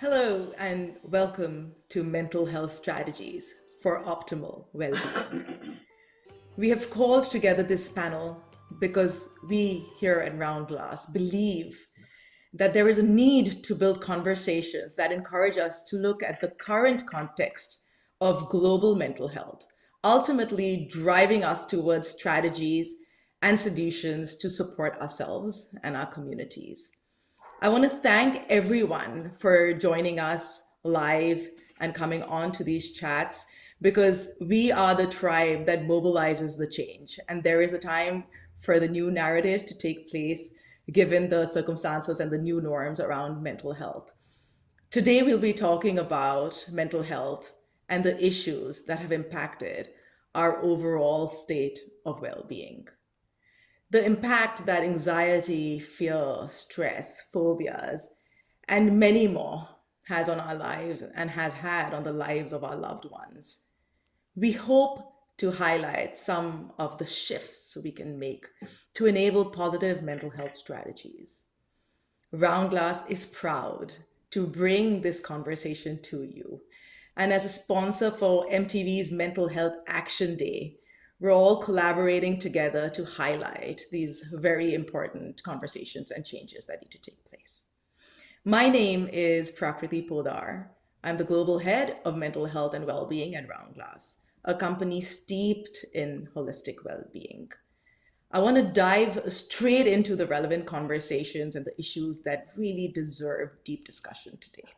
Hello and welcome to Mental Health Strategies for Optimal Wellbeing. We have called together this panel because we here at RoundGlass believe that there is a need to build conversations that encourage us to look at the current context of global mental health, ultimately driving us towards strategies and solutions to support ourselves and our communities. I want to thank everyone for joining us live and coming on to these chats because we are the tribe that mobilizes the change. And there is a time for the new narrative to take place given the circumstances and the new norms around mental health. Today, we'll be talking about mental health and the issues that have impacted our overall state of well being. The impact that anxiety, fear, stress, phobias, and many more has on our lives and has had on the lives of our loved ones. We hope to highlight some of the shifts we can make to enable positive mental health strategies. Roundglass is proud to bring this conversation to you. And as a sponsor for MTV's Mental Health Action Day, we're all collaborating together to highlight these very important conversations and changes that need to take place. My name is Prakriti Poddar. I'm the global head of mental health and well-being at RoundGlass, a company steeped in holistic well-being. I want to dive straight into the relevant conversations and the issues that really deserve deep discussion today.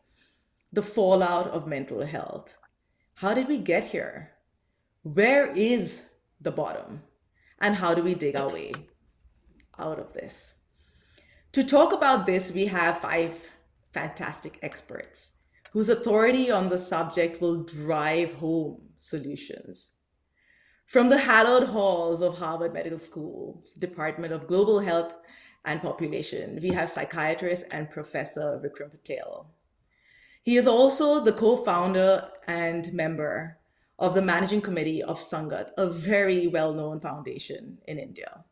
The fallout of mental health. How did we get here? Where is the bottom? And how do we dig our way out of this? To talk about this, we have five fantastic experts whose authority on the subject will drive home solutions. From the hallowed halls of Harvard Medical School's Department of Global Health and Population, we have psychiatrist and Professor Vikram Patel. He is also the co-founder and member of the managing committee of Sangat, a very well-known foundation in India.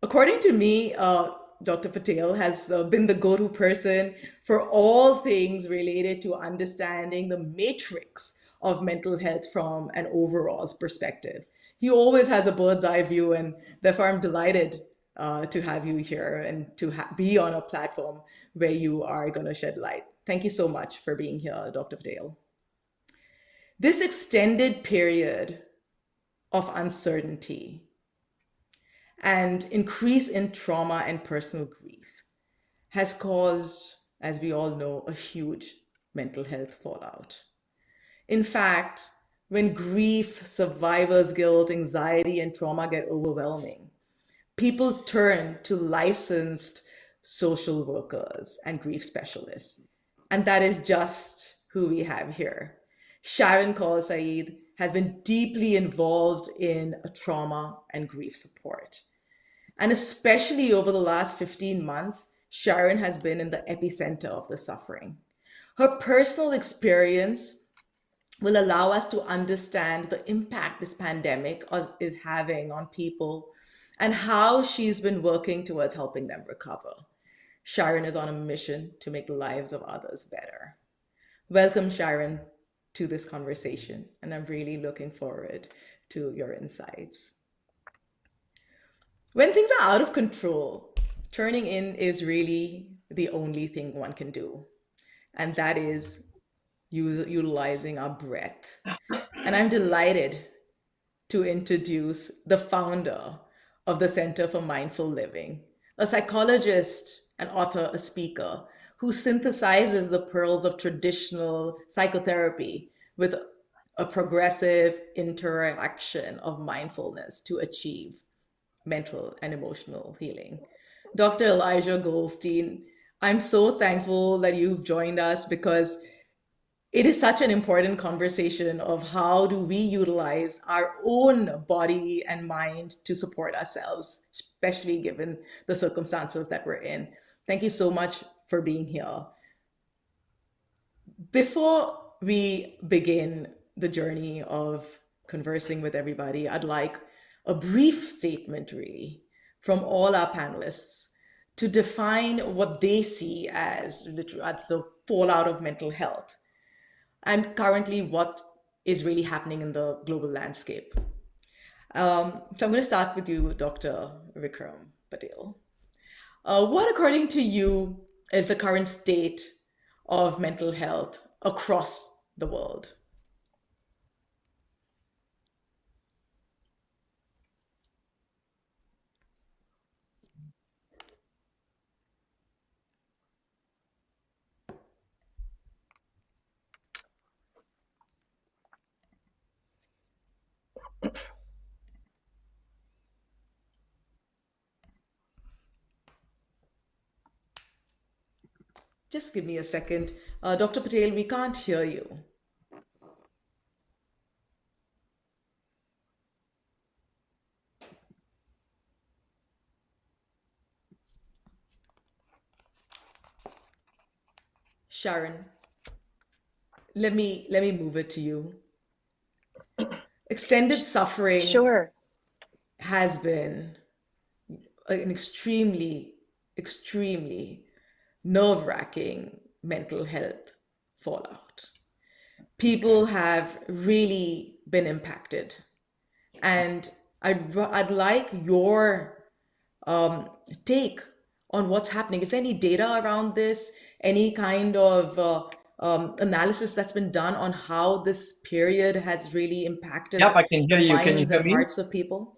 According to me, Dr. Patel has been the go-to person for all things related to understanding the matrix of mental health from an overall perspective. He always has a bird's eye view, and therefore I'm delighted to have you here and to be on a platform where you are going to shed light. Thank you so much for being here, Dr. Patel. This extended period of uncertainty and increase in trauma and personal grief has caused, as we all know, a huge mental health fallout. In fact, when grief, survivor's guilt, anxiety, and trauma get overwhelming, people turn to licensed social workers and grief specialists. And that is just who we have here. Sharon Kaur Saeed has been deeply involved in trauma and grief support. And especially over the last 15 months, Sharon has been in the epicenter of the suffering. Her personal experience will allow us to understand the impact this pandemic is having on people and how she's been working towards helping them recover. Sharon is on a mission to make the lives of others better. Welcome, Sharon, to this conversation, and I'm really looking forward to your insights. When things are out of control, turning in is really the only thing one can do, and that is utilizing our breath. And I'm delighted to introduce the founder of the Center for Mindful Living, a psychologist, an author, a speaker, who synthesizes the pearls of traditional psychotherapy with a progressive interaction of mindfulness to achieve mental and emotional healing. Dr. Elijah Goldstein, I'm so thankful that you've joined us because it is such an important conversation of how do we utilize our own body and mind to support ourselves, especially given the circumstances that we're in. Thank you so much for being here. Before we begin the journey of conversing with everybody, I'd like a brief statement really from all our panelists to define what they see as the fallout of mental health and currently what is really happening in the global landscape. So I'm going to start with you, Dr. Vikram Patel. What, according to you, is the current state of mental health across the world? Just give me a second. Dr. Patel, we can't hear you. Sharon, let me move it to you. Extended suffering Sure. has been an extremely nerve-wracking mental health fallout. People have really been impacted, and I'd like your take on what's happening. Is there any data around this? Any kind of analysis that's been done on how this period has really impacted Yep, I can hear the you. Can you minds hear and me? hearts of people?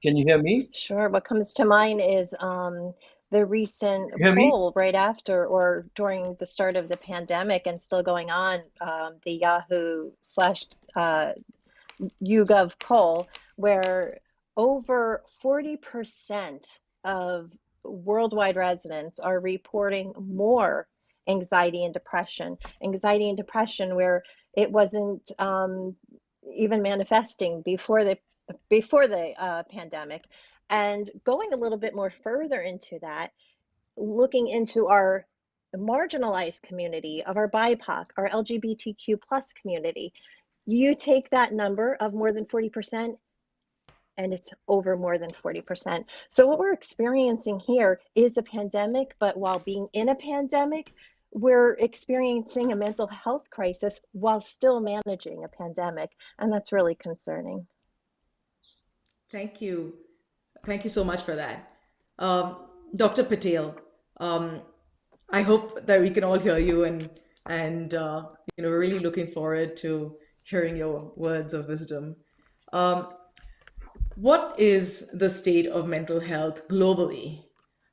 Can you hear me? Sure. What comes to mind is the recent You hear me? poll right after or during the start of the pandemic and still going on, the Yahoo slash YouGov poll, where over 40% of worldwide residents are reporting more anxiety and depression. Anxiety and depression, where it wasn't even manifesting before the pandemic. And going a little bit more further into that, looking into our marginalized community of our BIPOC, our LGBTQ plus community, you take that number of more than 40% and it's over more than 40%. So what we're experiencing here is a pandemic, but while being in a pandemic, we're experiencing a mental health crisis while still managing a pandemic, and that's really concerning. Thank you. Thank you so much for that. Um, Dr. Patel, um, I hope that we can all hear you and we're really looking forward to hearing your words of wisdom. Um, what is the state of mental health globally?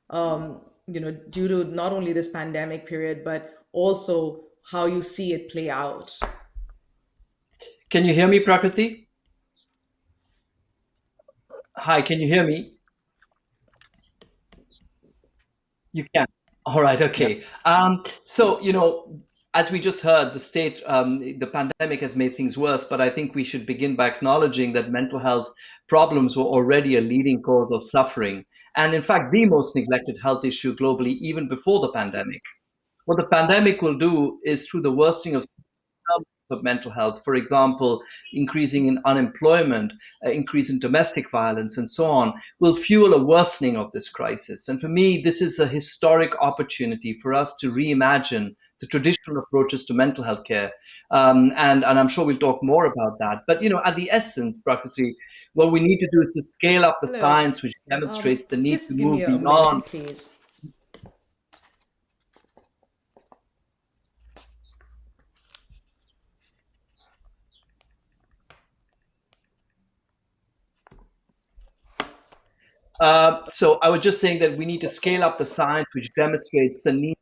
Due to not only this pandemic period, but also how you see it play out. Can you hear me, Prakriti? Hi, can you hear me? You can. All right, okay. As we just heard, the pandemic has made things worse, but I think we should begin by acknowledging that mental health problems were already a leading cause of suffering, and in fact, the most neglected health issue globally, even before the pandemic. What the pandemic will do is, through the worsening of mental health, for example, increasing in unemployment, increase in domestic violence, and so on, will fuel a worsening of this crisis. And for me, this is a historic opportunity for us to reimagine the traditional approaches to mental health care. And I'm sure we'll talk more about that. But, at the essence, Prakriti, what we need to do is to scale up the Hello. science, which demonstrates the need to Just give move me a beyond. minute, please. So I was just saying that we need to scale up the science, which demonstrates the need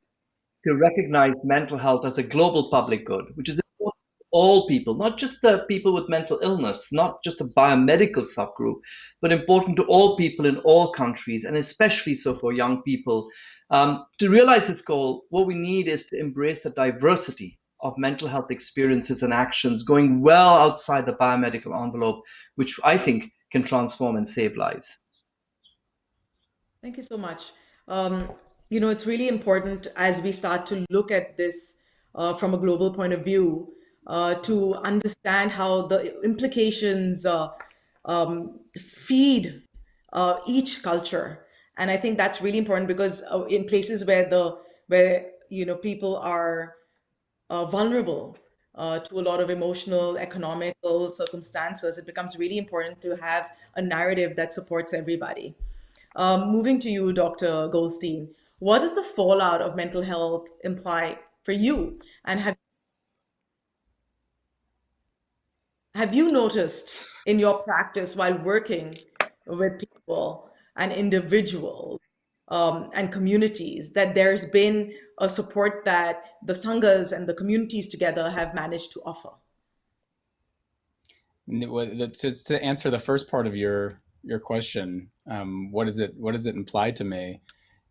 to recognize mental health as a global public good, which is important to all people, not just the people with mental illness, not just a biomedical subgroup, but important to all people in all countries, and especially so for young people. To realize this goal, what we need is to embrace the diversity of mental health experiences and actions, going well outside the biomedical envelope, which I think can transform and save lives. Thank you so much. It's really important as we start to look at this from a global point of view to understand how the implications feed each culture. And I think that's really important because in places where people are vulnerable to a lot of emotional, economical circumstances, it becomes really important to have a narrative that supports everybody. Moving to you, Dr. Goldstein, what does the fallout of mental health imply for you? And have you noticed in your practice while working with people and individuals and communities that there's been a support that the sanghas and the communities together have managed to offer? Just to answer the first part of your question, what does it imply to me?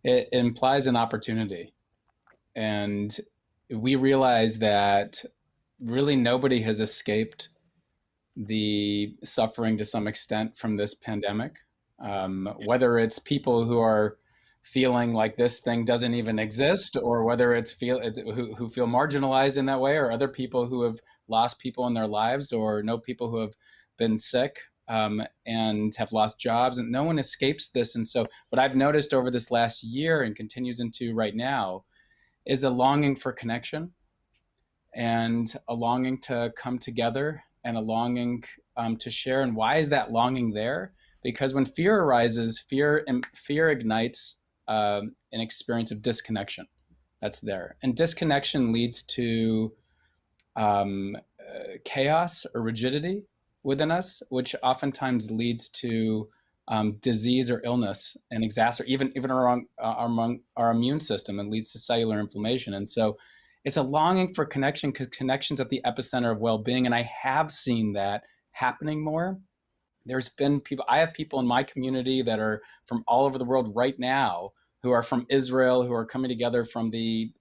It implies an opportunity, and we realize that really nobody has escaped the suffering to some extent from this pandemic. Whether it's people who are feeling like this thing doesn't even exist, or whether it's who feel marginalized in that way, or other people who have lost people in their lives, or know people who have been sick and have lost jobs, and no one escapes this. And so what I've noticed over this last year and continues into right now is a longing for connection, and a longing to come together, and a longing to share. And why is that longing there? Because when fear arises, fear ignites an experience of disconnection that's there. And disconnection leads to chaos or rigidity within us, which oftentimes leads to disease or illness, and even among our immune system, and leads to cellular inflammation. And so it's a longing for connection, because connection's at the epicenter of well-being. And I have seen that happening more. There's been people, I have people in my community that are from all over the world right now, who are from Israel, who are coming together from the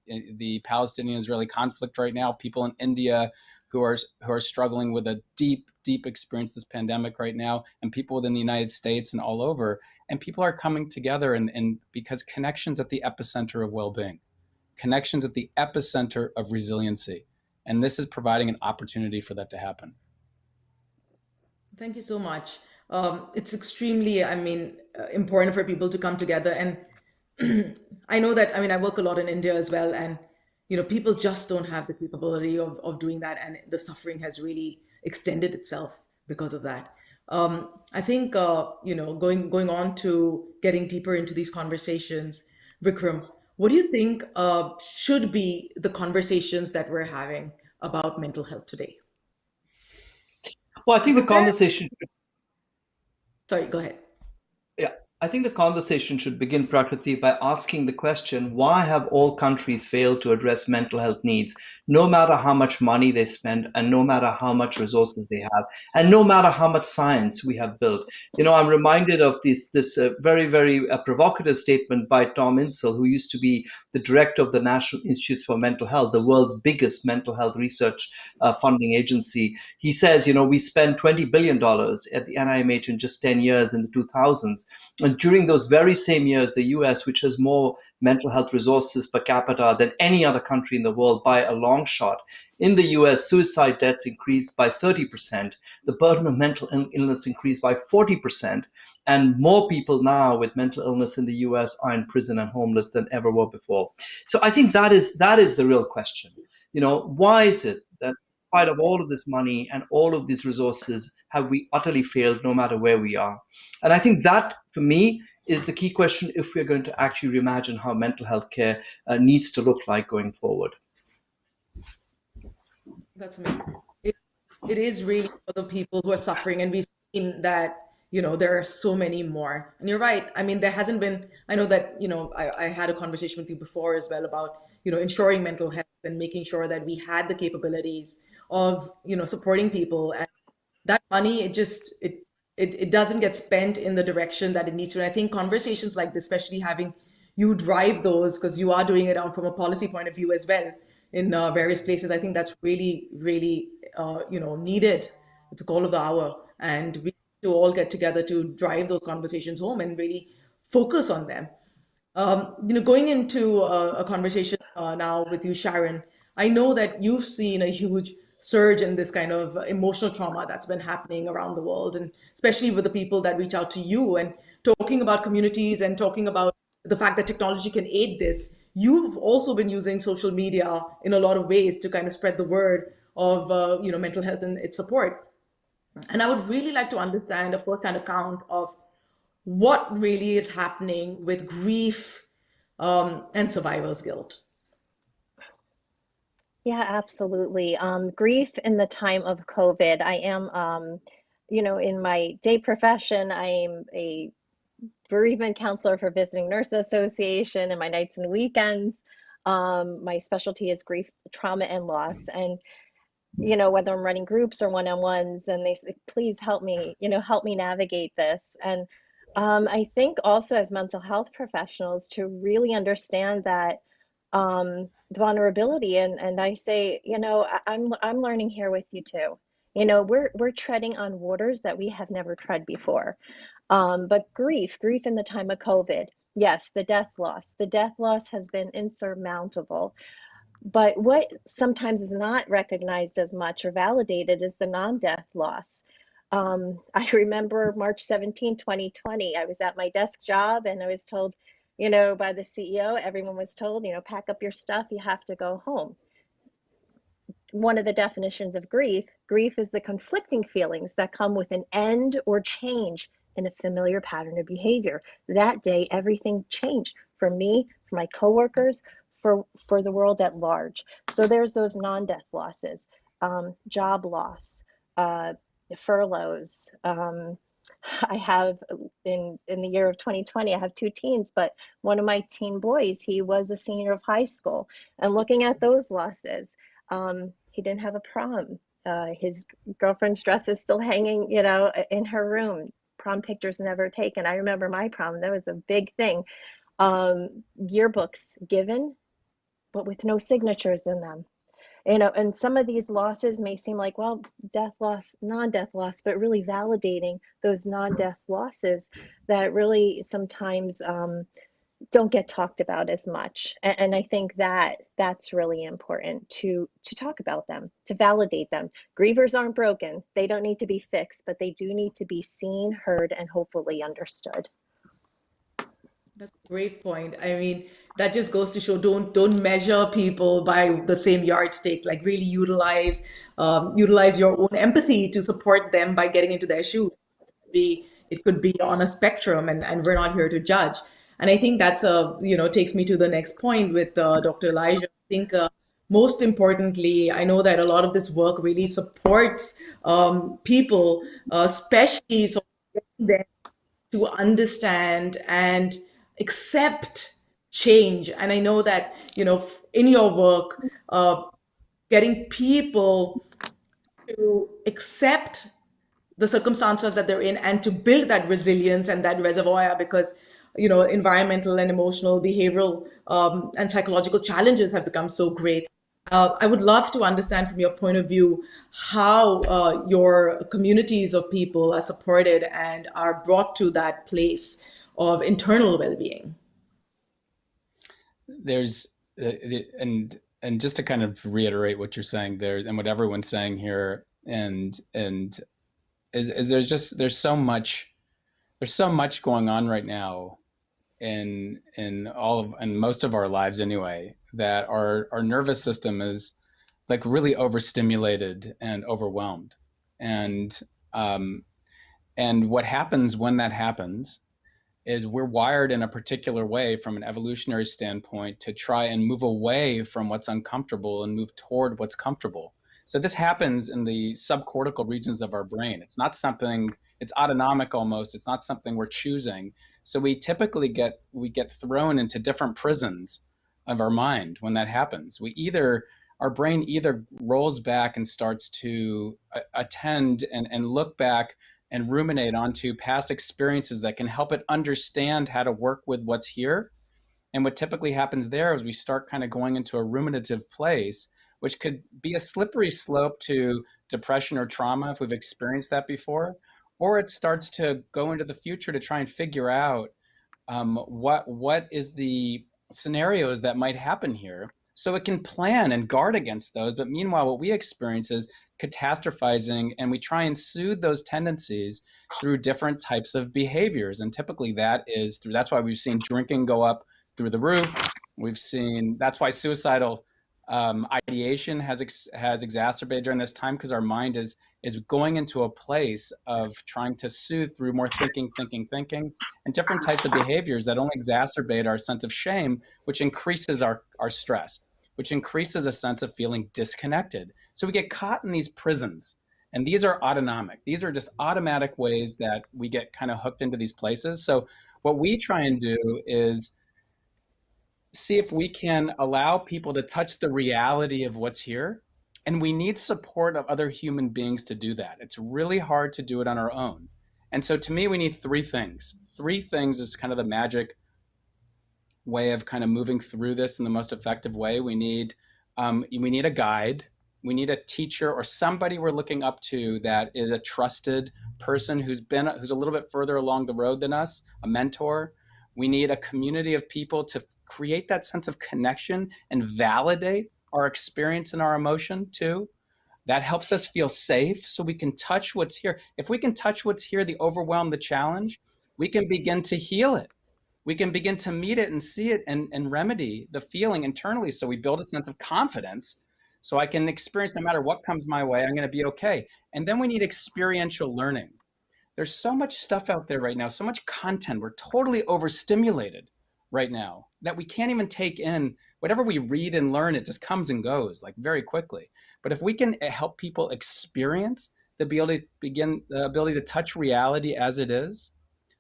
Palestinian-Israeli conflict right now, people in India who are struggling with a deep experience this pandemic right now, and people within the United States and all over. And people are coming together, and because connection's at the epicenter of well-being. Connections at the epicenter of resiliency. And this is providing an opportunity for that to happen. Thank you so much. It's extremely, important for people to come together. And I know that, I work a lot in India as well. And, people just don't have the capability of doing that. And the suffering has really extended itself because of that. I think, going on to getting deeper into these conversations, Vikram, what do you think should be the conversations that we're having about mental health today? Well, I think the Is there... conversation. Sorry, go ahead. Yeah, I think the conversation should begin, Prakriti, by asking the question, why have all countries failed to address mental health needs, no matter how much money they spend, and no matter how much resources they have, and no matter how much science we have built? I'm reminded of this very provocative statement by Tom Insel, who used to be the director of the National Institute for Mental Health, the world's biggest mental health research funding agency. He says, we spent $20 billion at the NIMH in just 10 years in the 2000s. And during those very same years, the US, which has more mental health resources per capita than any other country in the world by a long shot, in the US, suicide deaths increased by 30%, the burden of mental illness increased by 40%, and more people now with mental illness in the US are in prison and homeless than ever were before. So I think that is the real question. Why is it that in spite of all of this money and all of these resources, have we utterly failed no matter where we are? And I think that, for me, is the key question if we're going to actually reimagine how mental health care needs to look like going forward. That's amazing. It is really for the people who are suffering, and we've seen that, there are so many more. And you're right. There hasn't been, I know that, I had a conversation with you before as well about, ensuring mental health and making sure that we had the capabilities of, supporting people. And that money, it doesn't get spent in the direction that it needs to. And I think conversations like this, especially having you drive those, because you are doing it from a policy point of view as well in various places, I think that's really, really, needed. It's a call of the hour. And we need to all get together to drive those conversations home and really focus on them. Going into a conversation now with you, Sharon, I know that you've seen a huge surge in this kind of emotional trauma that's been happening around the world, and especially with the people that reach out to you and talking about communities and talking about the fact that technology can aid this. you've also been using social media in a lot of ways to kind of spread the word of mental health and its support. And I would really like to understand a first-hand account of what really is happening with grief and survivor's guilt. Yeah, absolutely. Grief in the time of COVID. I am, in my day profession, I'm a bereavement counselor for Visiting Nurse Association, and my nights and weekends, my specialty is grief, trauma, and loss. And whether I'm running groups or one-on-ones, and they say, please help me navigate this. And I think also as mental health professionals to really understand that the vulnerability, and I say, I'm learning here with you too. We're treading on waters that we have never tread before. But grief in the time of COVID, yes, the death loss has been insurmountable. But what sometimes is not recognized as much or validated is the non-death loss. I remember March 17, 2020, I was at my desk job and I was told, by the CEO, everyone was told, pack up your stuff, you have to go home. One of the definitions of grief is the conflicting feelings that come with an end or change in a familiar pattern of behavior. That day, everything changed for me, for my coworkers, for the world at large. So there's those non-death losses, job loss, furloughs. I have in the year of 2020, I have two teens, but one of my teen boys, he was a senior of high school, and looking at those losses, he didn't have a prom. His girlfriend's dress is still hanging, in her room. Prom pictures never taken. I remember my prom, that was a big thing. Yearbooks given, but with no signatures in them. And some of these losses may seem like, well, death loss, non-death loss, but really validating those non-death losses that really sometimes don't get talked about as much. And I think that that's really important to talk about them, to validate them. Grievers aren't broken. They don't need to be fixed, but they do need to be seen, heard, and hopefully understood. That's a great point. I mean, that just goes to show don't measure people by the same yardstick. Like really utilize your own empathy to support them by getting into their shoes. It could be on a spectrum, and we're not here to judge. And I think that's takes me to the next point with Dr. Elijah. I think most importantly, I know that a lot of this work really supports people, especially so getting them to understand and accept change. And I know that, in your work, getting people to accept the circumstances that they're in and to build that resilience and that reservoir, because environmental and emotional, behavioral, and psychological challenges have become so great. I would love to understand from your point of view how your communities of people are supported and are brought to that place of internal well-being. There's and just to kind of reiterate what you're saying there and what everyone's saying here, and is there's so much going on right now in most of our lives anyway, that our nervous system is like really overstimulated and overwhelmed. And what happens when that happens is we're wired in a particular way from an evolutionary standpoint to try and move away from what's uncomfortable and move toward what's comfortable. So this happens in the subcortical regions of our brain. It's not something, it's autonomic almost. It's not something we're choosing. So we typically get thrown into different prisons of our mind when that happens. Our brain either rolls back and starts to attend and look back and ruminate onto past experiences that can help it understand how to work with what's here. And what typically happens there is we start kind of going into a ruminative place, which could be a slippery slope to depression or trauma if we've experienced that before, or it starts to go into the future to try and figure out what is the scenarios that might happen here, so it can plan and guard against those. But meanwhile, what we experience is catastrophizing, and we try and soothe those tendencies through different types of behaviors. And typically that's why we've seen drinking go up through the roof. We've seen, that's why suicidal ideation has exacerbated during this time, because our mind is going into a place of trying to soothe through more thinking, and different types of behaviors that only exacerbate our sense of shame, which increases our stress, which increases a sense of feeling disconnected. So we get caught in these prisons, and these are autonomic. These are just automatic ways that we get kind of hooked into these places. So what we try and do is see if we can allow people to touch the reality of what's here. And we need support of other human beings to do that. It's really hard to do it on our own. And so to me, we need three things. Three things is kind of the magic way of kind of moving through this in the most effective way. We need a guide. We need a teacher or somebody we're looking up to that is a trusted person who's a little bit further along the road than us, a mentor. We need a community of people to create that sense of connection and validate our experience and our emotion too. That helps us feel safe so we can touch what's here. If we can touch what's here, the overwhelm, the challenge, we can begin to heal it. We can begin to meet it and see it and remedy the feeling internally. So we build a sense of confidence. So I can experience no matter what comes my way, I'm going to be okay. And then we need experiential learning. There's so much stuff out there right now, so much content. We're totally overstimulated right now that we can't even take in. Whatever we read and learn, it just comes and goes like very quickly. But if we can help people experience the ability to touch reality as it is,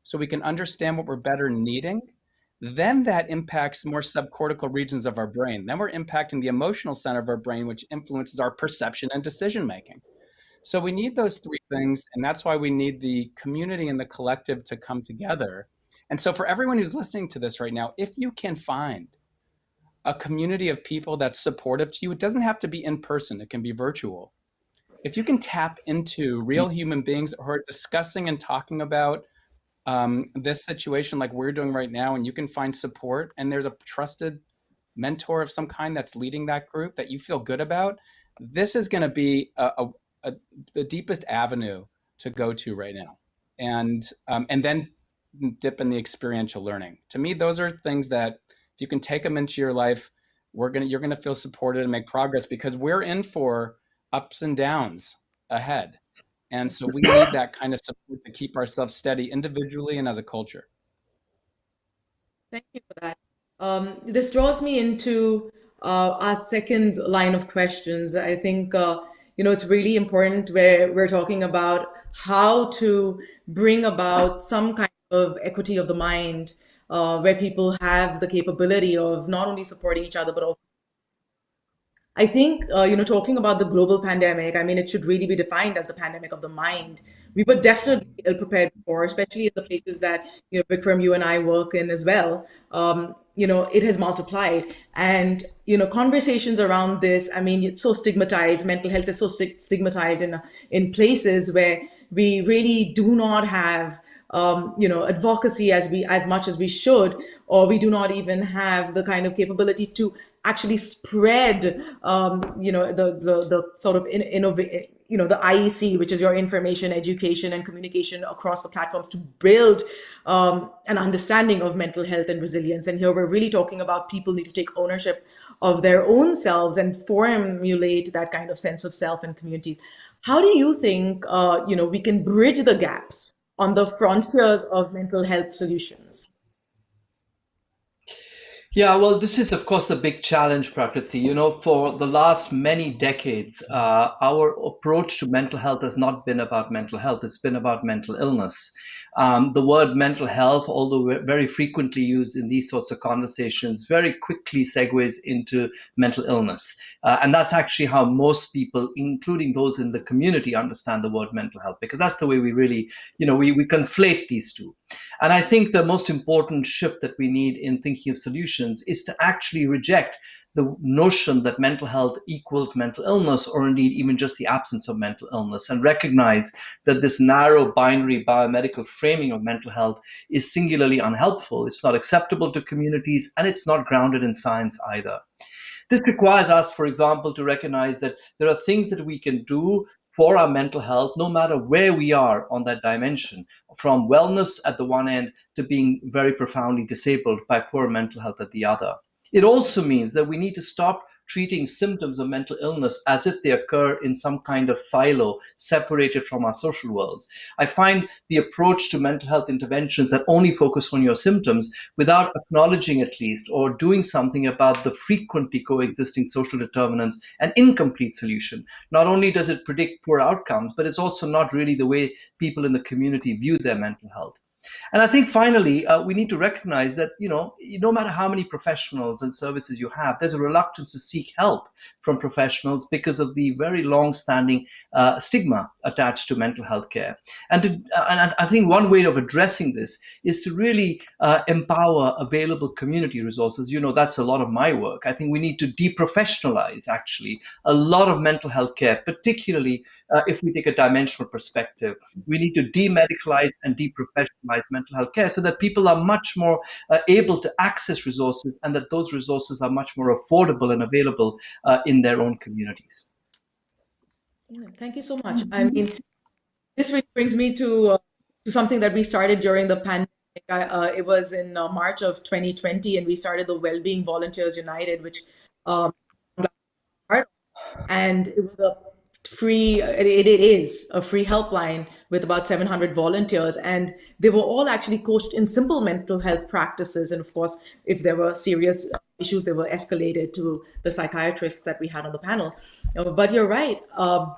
so we can understand what we're better needing, then that impacts more subcortical regions of our brain. Then we're impacting the emotional center of our brain, which influences our perception and decision making. So we need those three things, and that's why we need the community and the collective to come together. And so for everyone who's listening to this right now, if you can find a community of people that's supportive to you, it doesn't have to be in person, it can be virtual. If you can tap into real human beings who are discussing and talking about this situation like we're doing right now, and you can find support, and there's a trusted mentor of some kind that's leading that group that you feel good about, this is going to be the deepest avenue to go to right now. And then dip in the experiential learning. To me, those are things that if you can take them into your life, you're going to feel supported and make progress, because we're in for ups and downs ahead. And so we need that kind of support to keep ourselves steady individually and as a culture. Thank you for that. This draws me into our second line of questions. I think, it's really important where we're talking about how to bring about some kind of equity of the mind, where people have the capability of not only supporting each other, but also I think, talking about the global pandemic, I mean, it should really be defined as the pandemic of the mind. We were definitely ill prepared for, especially in the places that, Vikram, you and I work in as well. It has multiplied. And, conversations around this, I mean, it's so stigmatized. Mental health is so stigmatized in places where we really do not have advocacy as much as we should, or we do not even have the kind of capability to actually spread, the sort of innovate, the IEC, which is your information, education, and communication across the platforms to build an understanding of mental health and resilience. And here we're really talking about people need to take ownership of their own selves and formulate that kind of sense of self and communities. How do you think, we can bridge the gaps on the frontiers of mental health solutions? Yeah, well, this is, of course, the big challenge, Prakriti. For the last many decades, our approach to mental health has not been about mental health, it's been about mental illness. The word mental health, although very frequently used in these sorts of conversations, very quickly segues into mental illness. And that's actually how most people, including those in the community, understand the word mental health, because that's the way we really, we conflate these two. And I think the most important shift that we need in thinking of solutions is to actually reject the notion that mental health equals mental illness, or indeed even just the absence of mental illness, and recognize that this narrow binary biomedical framing of mental health is singularly unhelpful. It's not acceptable to communities, and it's not grounded in science either. This requires us, for example, to recognize that there are things that we can do for our mental health, no matter where we are on that dimension, from wellness at the one end to being very profoundly disabled by poor mental health at the other. It also means that we need to stop treating symptoms of mental illness as if they occur in some kind of silo separated from our social worlds. I find the approach to mental health interventions that only focus on your symptoms without acknowledging at least or doing something about the frequently coexisting social determinants an incomplete solution. Not only does it predict poor outcomes, but it's also not really the way people in the community view their mental health. And I think finally, we need to recognize that, no matter how many professionals and services you have, there's a reluctance to seek help from professionals because of the very long-standing stigma attached to mental health care. And I think one way of addressing this is to really empower available community resources. That's a lot of my work. I think we need to deprofessionalize actually a lot of mental health care, particularly if we take a dimensional perspective. We need to demedicalize and deprofessionalize mental health care so that people are much more able to access resources, and that those resources are much more affordable and available in their own communities. Thank you so much. I mean, this really brings me to something that we started during the pandemic. It was in March of 2020, and we started the Wellbeing Volunteers United, which and it was a free it is a free helpline with about 700 volunteers, and they were all actually coached in simple mental health practices. And of course, if there were serious issues, they were escalated to the psychiatrists that we had on the panel. But you're right,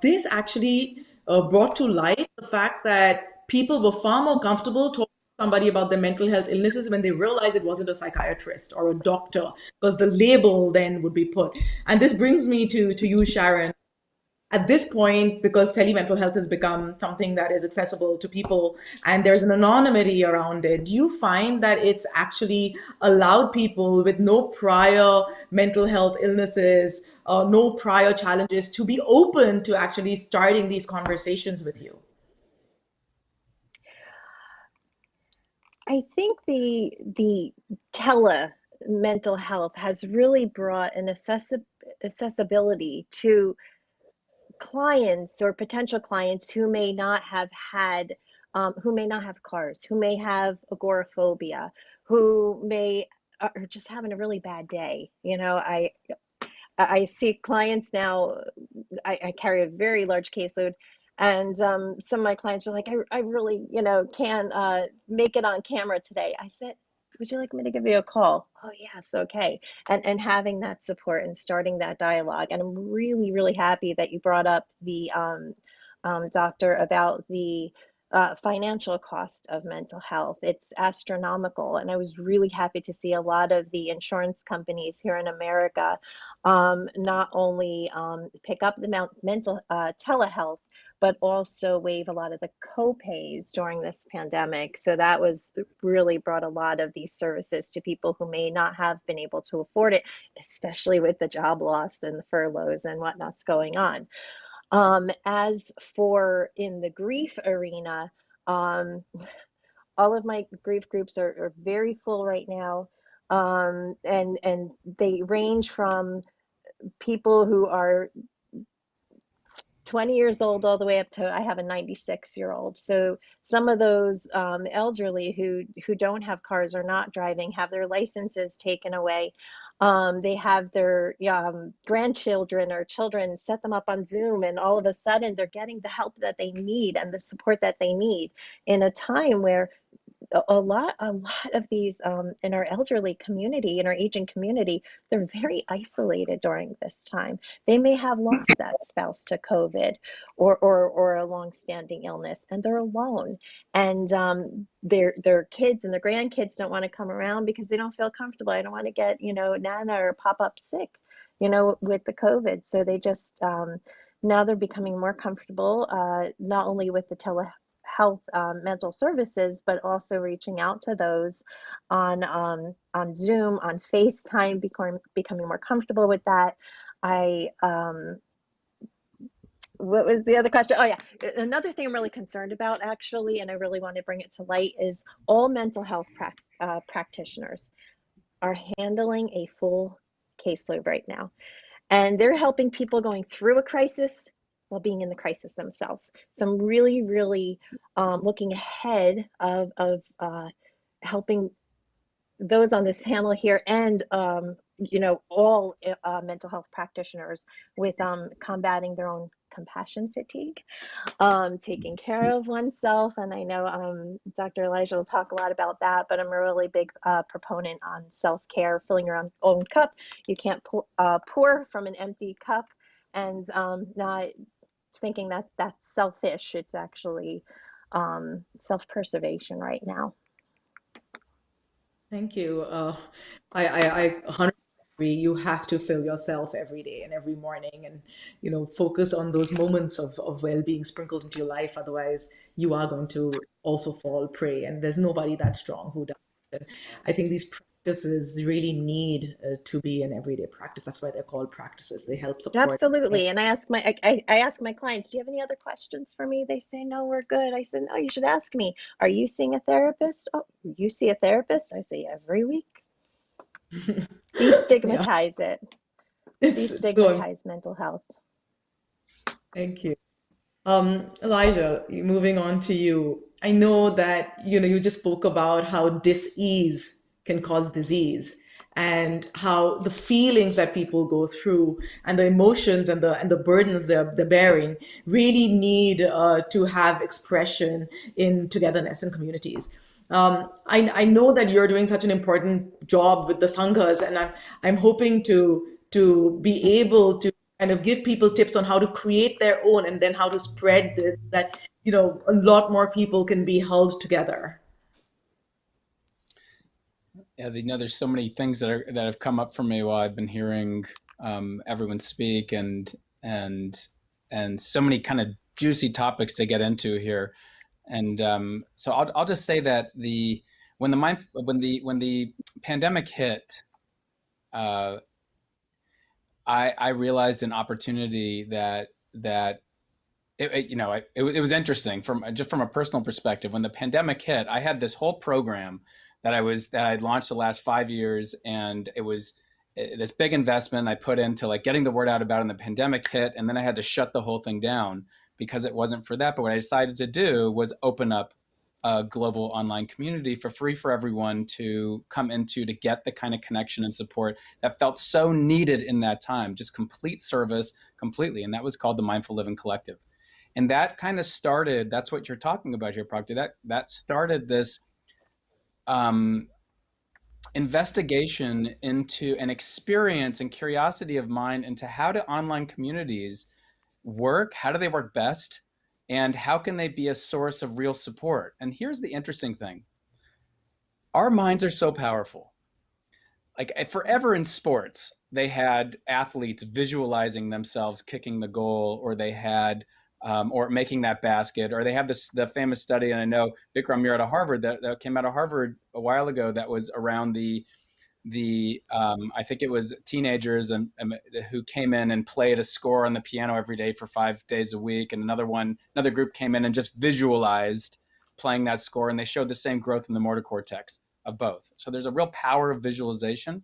this actually brought to light the fact that people were far more comfortable talking to somebody about their mental health illnesses when they realized it wasn't a psychiatrist or a doctor, because the label then would be put. And this brings me to you, Sharon. At this point, because telemental health has become something that is accessible to people and there's an anonymity around it, do you find that it's actually allowed people with no prior mental health illnesses, no prior challenges, to be open to actually starting these conversations with you? I think the tele mental health has really brought an accessibility to clients or potential clients who may not have had, who may not have cars, who may have agoraphobia, who may are just having a really bad day. I see clients now. I carry a very large caseload, and some of my clients are like, I really, can make it on camera today. I said, would you like me to give you a call? Oh, yes, okay. And having that support and starting that dialogue. And I'm really, really happy that you brought up the doctor about the financial cost of mental health. It's astronomical. And I was really happy to see a lot of the insurance companies here in America not only pick up the mental telehealth, but also waive a lot of the co-pays during this pandemic. So that was really brought a lot of these services to people who may not have been able to afford it, especially with the job loss and the furloughs and whatnot's going on. As for in the grief arena, all of my grief groups are very full right now. And they range from people who are 20 years old all the way up to, I have a 96-year-old. So some of those elderly who don't have cars or not driving have their licenses taken away. They have their grandchildren or children set them up on Zoom, and all of a sudden they're getting the help that they need and the support that they need in a time where a lot of these in our elderly community, in our aging community, they're very isolated during this time. They may have lost that spouse to COVID or a long-standing illness, and they're alone. And their kids and their grandkids don't want to come around because they don't feel comfortable. I don't want to get, Nana or pop up sick, with the COVID. So they just now they're becoming more comfortable, not only with the telehealth mental services, but also reaching out to those on Zoom, on FaceTime, becoming more comfortable with that. What was the other question? Oh yeah, another thing I'm really concerned about actually, and I really want to bring it to light, is all mental health practitioners are handling a full caseload right now. And they're helping people going through a crisis while being in the crisis themselves. So I'm really, really looking ahead of helping those on this panel here and all mental health practitioners with combating their own compassion fatigue, taking care of oneself. And I know Dr. Elijah will talk a lot about that, but I'm a really big proponent on self-care, filling your own cup. You can't pour from an empty cup, and not thinking that that's selfish. It's actually self-preservation right now. Thank you. I 100% agree. You have to fill yourself every day and every morning, and focus on those moments of well-being sprinkled into your life. Otherwise, you are going to also fall prey, and there's nobody that strong who does it. And I think these practices really need to be an everyday practice. That's why they're called practices. They help support. Absolutely. And I ask my clients, do you have any other questions for me? They say, no, we're good. I said, no, you should ask me. Are you seeing a therapist? Oh, you see a therapist? I say every week. Destigmatize it. It's so important. Destigmatize mental health. Thank you. Elijah, moving on to you. I know that, you just spoke about how dis-ease can cause disease, and how the feelings that people go through and the emotions and the burdens they're bearing really need to have expression in togetherness and communities. I know that you're doing such an important job with the sanghas, and I'm hoping to be able to kind of give people tips on how to create their own, and then how to spread this, that a lot more people can be held together. Yeah, there's so many things that have come up for me while I've been hearing everyone speak, and so many kind of juicy topics to get into here. And so I'll just say that when the pandemic hit, I realized an opportunity that it was interesting from a personal perspective. When the pandemic hit, I had this whole program that I'd launched the last 5 years, and it was this big investment I put into like getting the word out about it, and the pandemic hit, and then I had to shut the whole thing down because it wasn't for that. But what I decided to do was open up a global online community for free for everyone to come into, to get the kind of connection and support that felt so needed in that time, just complete service completely. And that was called the Mindful Living Collective. And that kind of started, that's what you're talking about here, Prakriti, that started this investigation into an experience and curiosity of mine into how do online communities work, how do they work best, and how can they be a source of real support. And here's the interesting thing. Our minds are so powerful. Like forever in sports, they had athletes visualizing themselves kicking the goal, or they had or making that basket, or they have the famous study, and I know Vikram, you're at Harvard, that came out of Harvard a while ago, that was around the I think it was teenagers who came in and played a score on the piano every day for 5 days a week, and another group came in and just visualized playing that score, and they showed the same growth in the motor cortex of both. So there's a real power of visualization,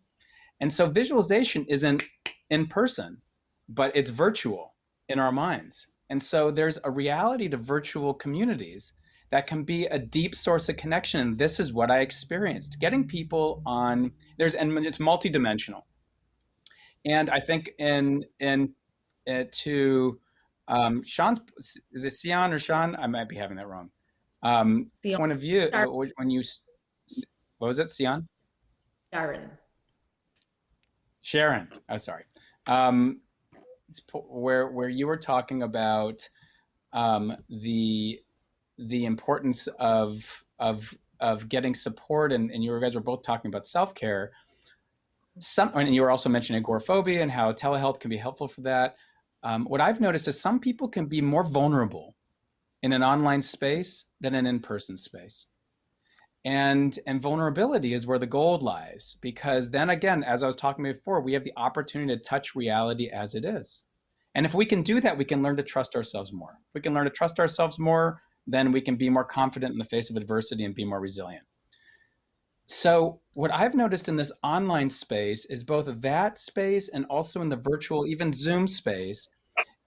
and so visualization isn't in person, but it's virtual in our minds. And so there's a reality to virtual communities that can be a deep source of connection. And this is what I experienced, getting people on and it's multidimensional. And I think to Sean's, is it Sion or Sean? I might be having that wrong. Point of view, when you, what was it, Sion? Sharon. Oh, sorry. It's where you were talking about the importance of getting support, and you guys were both talking about self-care. And you were also mentioning agoraphobia and how telehealth can be helpful for that. What I've noticed is some people can be more vulnerable in an online space than an in-person space. And vulnerability is where the gold lies, because then again, as I was talking before, we have the opportunity to touch reality as it is. And if we can do that, we can learn to trust ourselves more. If we can learn to trust ourselves more, then we can be more confident in the face of adversity and be more resilient. So what I've noticed in this online space is both that space and also in the virtual, even Zoom space,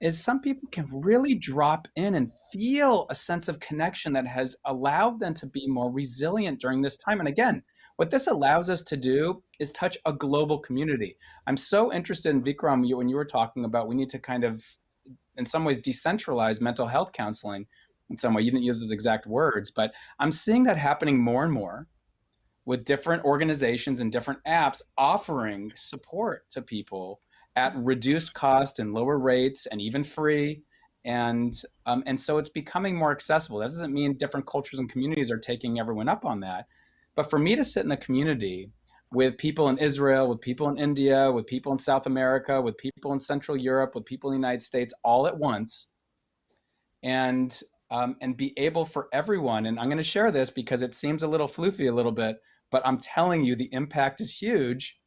is some people can really drop in and feel a sense of connection that has allowed them to be more resilient during this time. And again, What this allows us to do is touch a global community. I'm so interested in Vikram, when you were talking about we need to kind of, in some ways, decentralize mental health counseling. In some way, you didn't use those exact words, but I'm seeing that happening more and more with different organizations and different apps offering support to people at reduced cost and lower rates and even free. And so it's becoming more accessible. That doesn't mean different cultures and communities are taking everyone up on that. But for me to sit in a community with people in Israel, with people in India, with people in South America, with people in Central Europe, with people in the United States all at once, and be able for everyone, and I'm going to share this because it seems a little floofy a little bit, but I'm telling you the impact is huge,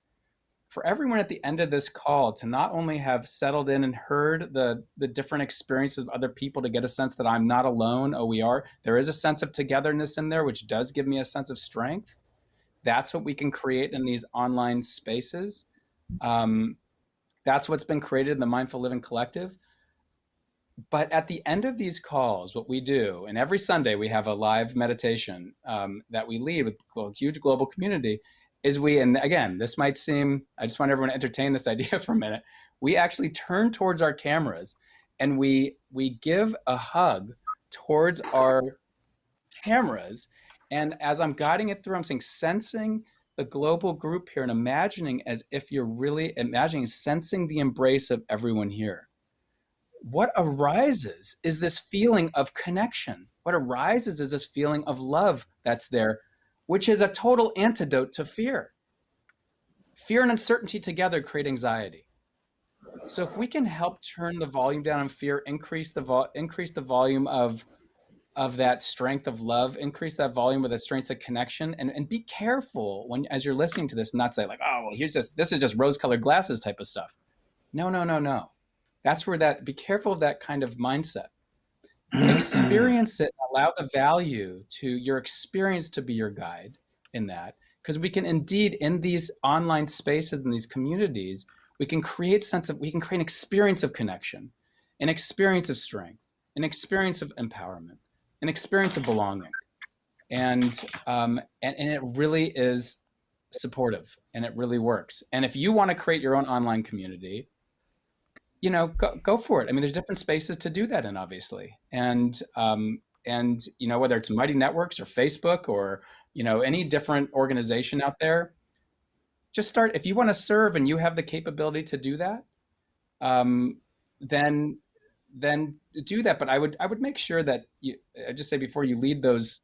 for everyone at the end of this call to not only have settled in and heard the different experiences of other people, to get a sense that I'm not alone. Oh, there is a sense of togetherness in there, which does give me a sense of strength. That's what we can create in these online spaces. That's what's been created in the Mindful Living Collective. But at the end of these calls, what we do, and every Sunday we have a live meditation that we lead with a huge global community, is and again, this might seem, I just want everyone to entertain this idea for a minute. We actually turn towards our cameras and we give a hug towards our cameras. And as I'm guiding it through, I'm saying, sensing the global group here and imagining as if you're really imagining, sensing the embrace of everyone here. What arises is this feeling of connection. What arises is this feeling of love that's there, which is a total antidote to fear. Fear and uncertainty together create anxiety. So if we can help turn the volume down on fear, increase the volume of that strength of love, increase that volume of the strength of connection, and be careful when, as you're listening to this, not say like, oh, well, this is just rose-colored glasses type of stuff. No. That's where be careful of that kind of mindset. Experience it, allow the value to your experience to be your guide in that, because we can indeed, in these online spaces, in these communities, we can create an experience of connection, an experience of strength, an experience of empowerment, an experience of belonging. And it really is supportive and it really works. And if you want to create your own online community, go for it. I mean, there's different spaces to do that in, obviously. And whether it's Mighty Networks or Facebook or, any different organization out there, just start. If you want to serve and you have the capability to do that, then do that. But I would make sure that I just say, before you lead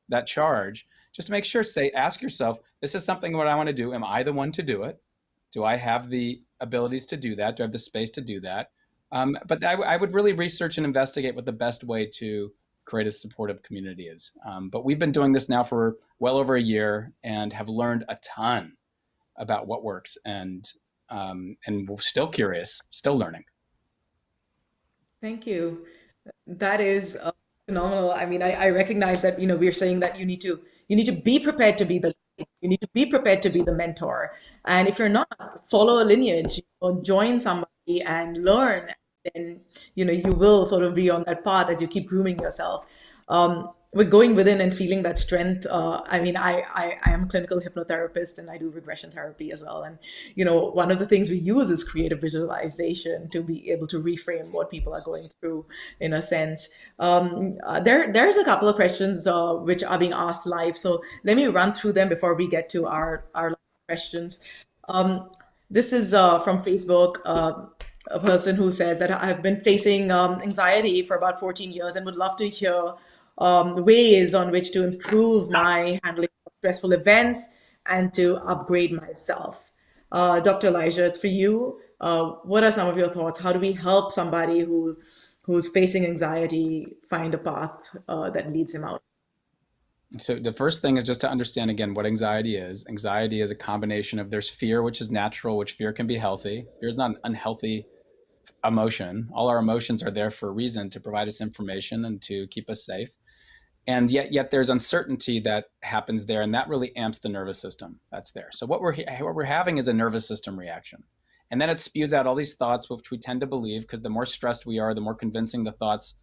that charge, just to make sure, ask yourself, this is something what I want to do. Am I the one to do it? Do I have the abilities to do that? Do I have the space to do that? But I would really research and investigate what the best way to create a supportive community is. But we've been doing this now for well over a year and have learned a ton about what works, and we're still curious, still learning. Thank you. That is phenomenal. I mean, I recognize that, we're saying that you need to be prepared to be the lead. You need to be prepared to be the mentor. And if you're not, follow a lineage or join somebody and learn, then, you will sort of be on that path as you keep grooming yourself. We're going within and feeling that strength. I mean, I am a clinical hypnotherapist and I do regression therapy as well. And, one of the things we use is creative visualization to be able to reframe what people are going through, in a sense. There's a couple of questions which are being asked live. So let me run through them before we get to our questions. This is from Facebook. A person who says that I've been facing anxiety for about 14 years and would love to hear ways on which to improve my handling of stressful events and to upgrade myself. Dr. Elijah, it's for you. What are some of your thoughts? How do we help somebody who's facing anxiety find a path that leads him out? So the first thing is just to understand, again, what anxiety is. Anxiety is a combination of, there's fear, which is natural, which fear can be healthy. Fear is not an unhealthy emotion. All our emotions are there for a reason, to provide us information and to keep us safe. And yet there's uncertainty that happens there, and that really amps the nervous system that's there. So what we're having is a nervous system reaction. And then it spews out all these thoughts, which we tend to believe, because the more stressed we are, the more convincing the thoughts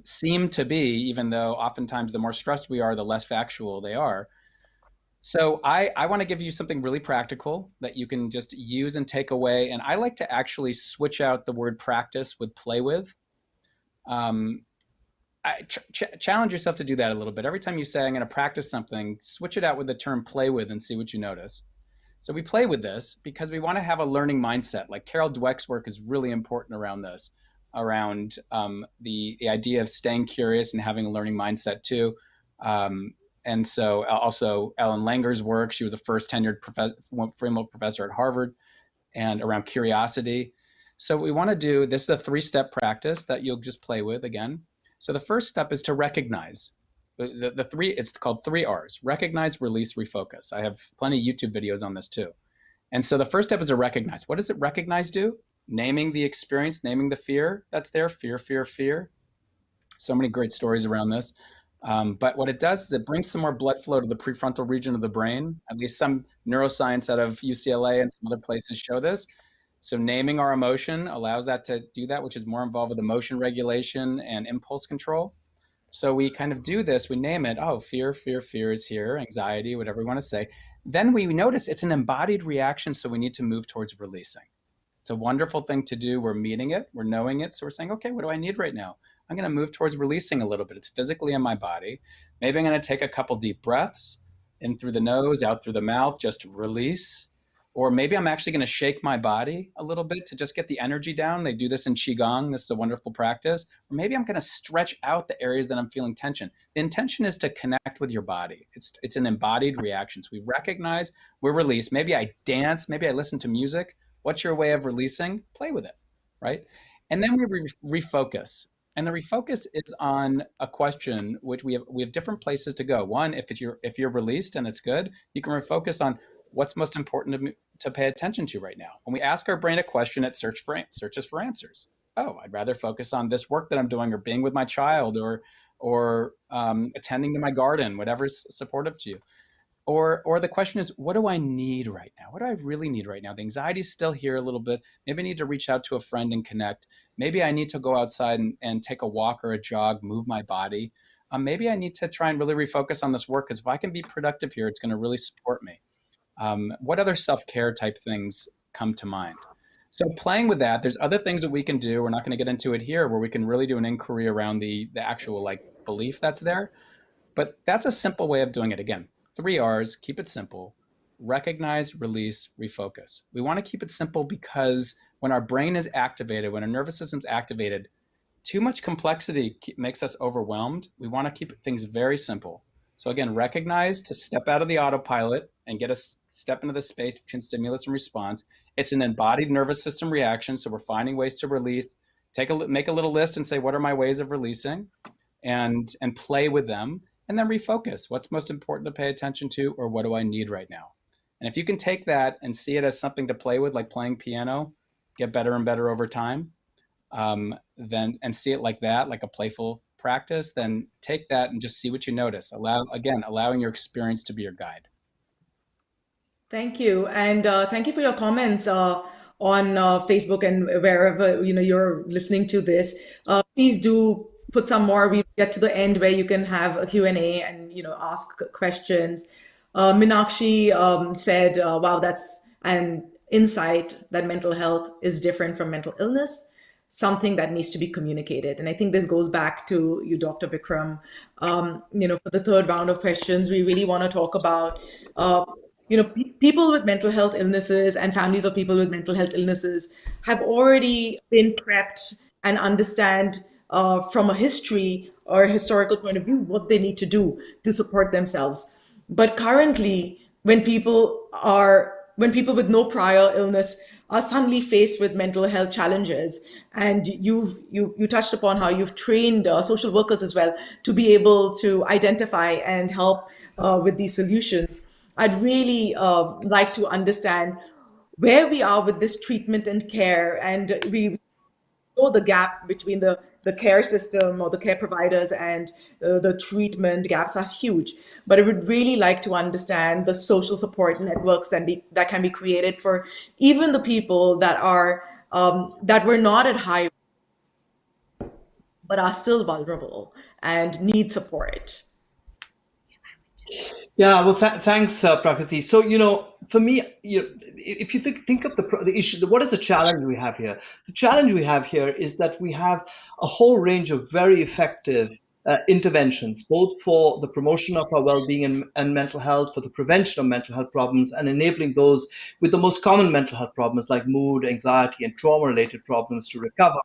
seem to be, even though oftentimes the more stressed we are, the less factual they are. So I want to give you something really practical that you can just use and take away. And I like to actually switch out the word practice with play with. Um, challenge yourself to do that a little bit. Every time you say, I'm going to practice something, switch it out with the term play with and see what you notice. So we play with this because we want to have a learning mindset. Like Carol Dweck's work is really important around this, around the idea of staying curious and having a learning mindset too. And so also Ellen Langer's work, she was a first tenured framework professor at Harvard, and around curiosity. So what we want to do, this is a 3-step practice that you'll just play with again. So the first step is to recognize. The three, it's called 3 R's: recognize, release, refocus. I have plenty of YouTube videos on this too. And so the first step is to recognize. What does it recognize do? Naming the experience, naming the fear that's there, fear, fear, fear. So many great stories around this. But what it does is it brings some more blood flow to the prefrontal region of the brain. At least some neuroscience out of UCLA and some other places show this. So naming our emotion allows that to do that, which is more involved with emotion regulation and impulse control. So we kind of do this, we name it, oh, fear, fear, fear is here, anxiety, whatever we want to say. Then we notice it's an embodied reaction, so we need to move towards releasing. It's a wonderful thing to do. We're meeting it, we're knowing it. So we're saying, okay, what do I need right now? I'm going to move towards releasing a little bit. It's physically in my body. Maybe I'm going to take a couple deep breaths in through the nose, out through the mouth, just release. Or maybe I'm actually going to shake my body a little bit to just get the energy down. They do this in Qigong. This is a wonderful practice. Or maybe I'm going to stretch out the areas that I'm feeling tension. The intention is to connect with your body. It's an embodied reaction. So we recognize, we release. Maybe I dance. Maybe I listen to music. What's your way of releasing? Play with it, right? And then we refocus. And the refocus is on a question which we have different places to go. One, if you're released and it's good, you can refocus on what's most important to pay attention to right now. When we ask our brain a question, it searches for answers. Oh, I'd rather focus on this work that I'm doing, or being with my child, or attending to my garden, whatever's supportive to you. Or the question is, what do I need right now? What do I really need right now? The anxiety is still here a little bit. Maybe I need to reach out to a friend and connect. Maybe I need to go outside and take a walk or a jog, move my body. Maybe I need to try and really refocus on this work, because if I can be productive here, it's going to really support me. What other self-care type things come to mind? So playing with that, there's other things that we can do. We're not going to get into it here, where we can really do an inquiry around the actual like belief that's there. But that's a simple way of doing it. Again, 3 R's, keep it simple: recognize, release, refocus. We want to keep it simple because when our brain is activated, when our nervous system's activated, too much complexity makes us overwhelmed. We want to keep things very simple. So again, recognize, to step out of the autopilot and get a step into the space between stimulus and response. It's an embodied nervous system reaction. So we're finding ways to release. Make a little list and say, what are my ways of releasing? And play with them. And then refocus. What's most important to pay attention to, or what do I need right now? And if you can take that and see it as something to play with, like playing piano, get better and better over time, then, and see it like that, like a playful practice, then take that and just see what you notice. Allowing your experience to be your guide. Thank you, and thank you for your comments on Facebook and wherever you're listening to this. Please do put some more. We get to the end where you can have a Q&A and ask questions. Minakshi said, "Wow, that's an insight that mental health is different from mental illness, something that needs to be communicated." And I think this goes back to you, Dr. Vikram. For the third round of questions, we really want to talk about people with mental health illnesses and families of people with mental health illnesses have already been prepped and understand from a history or a historical point of view what they need to do to support themselves. But currently, when people with no prior illness are suddenly faced with mental health challenges, and you touched upon how you've trained social workers as well to be able to identify and help with these solutions. I'd really like to understand where we are with this treatment and care, and we know the gap between the care system or the care providers and the treatment gaps are huge. But I would really like to understand the social support networks that can be created for even the people that were not at high but are still vulnerable and need support. Yeah, well, thanks, Prakriti. So, for me, if you think of the issue, what is the challenge we have here? The challenge we have here is that we have a whole range of very effective interventions, both for the promotion of our well-being and mental health, for the prevention of mental health problems, and enabling those with the most common mental health problems like mood, anxiety, and trauma-related problems to recover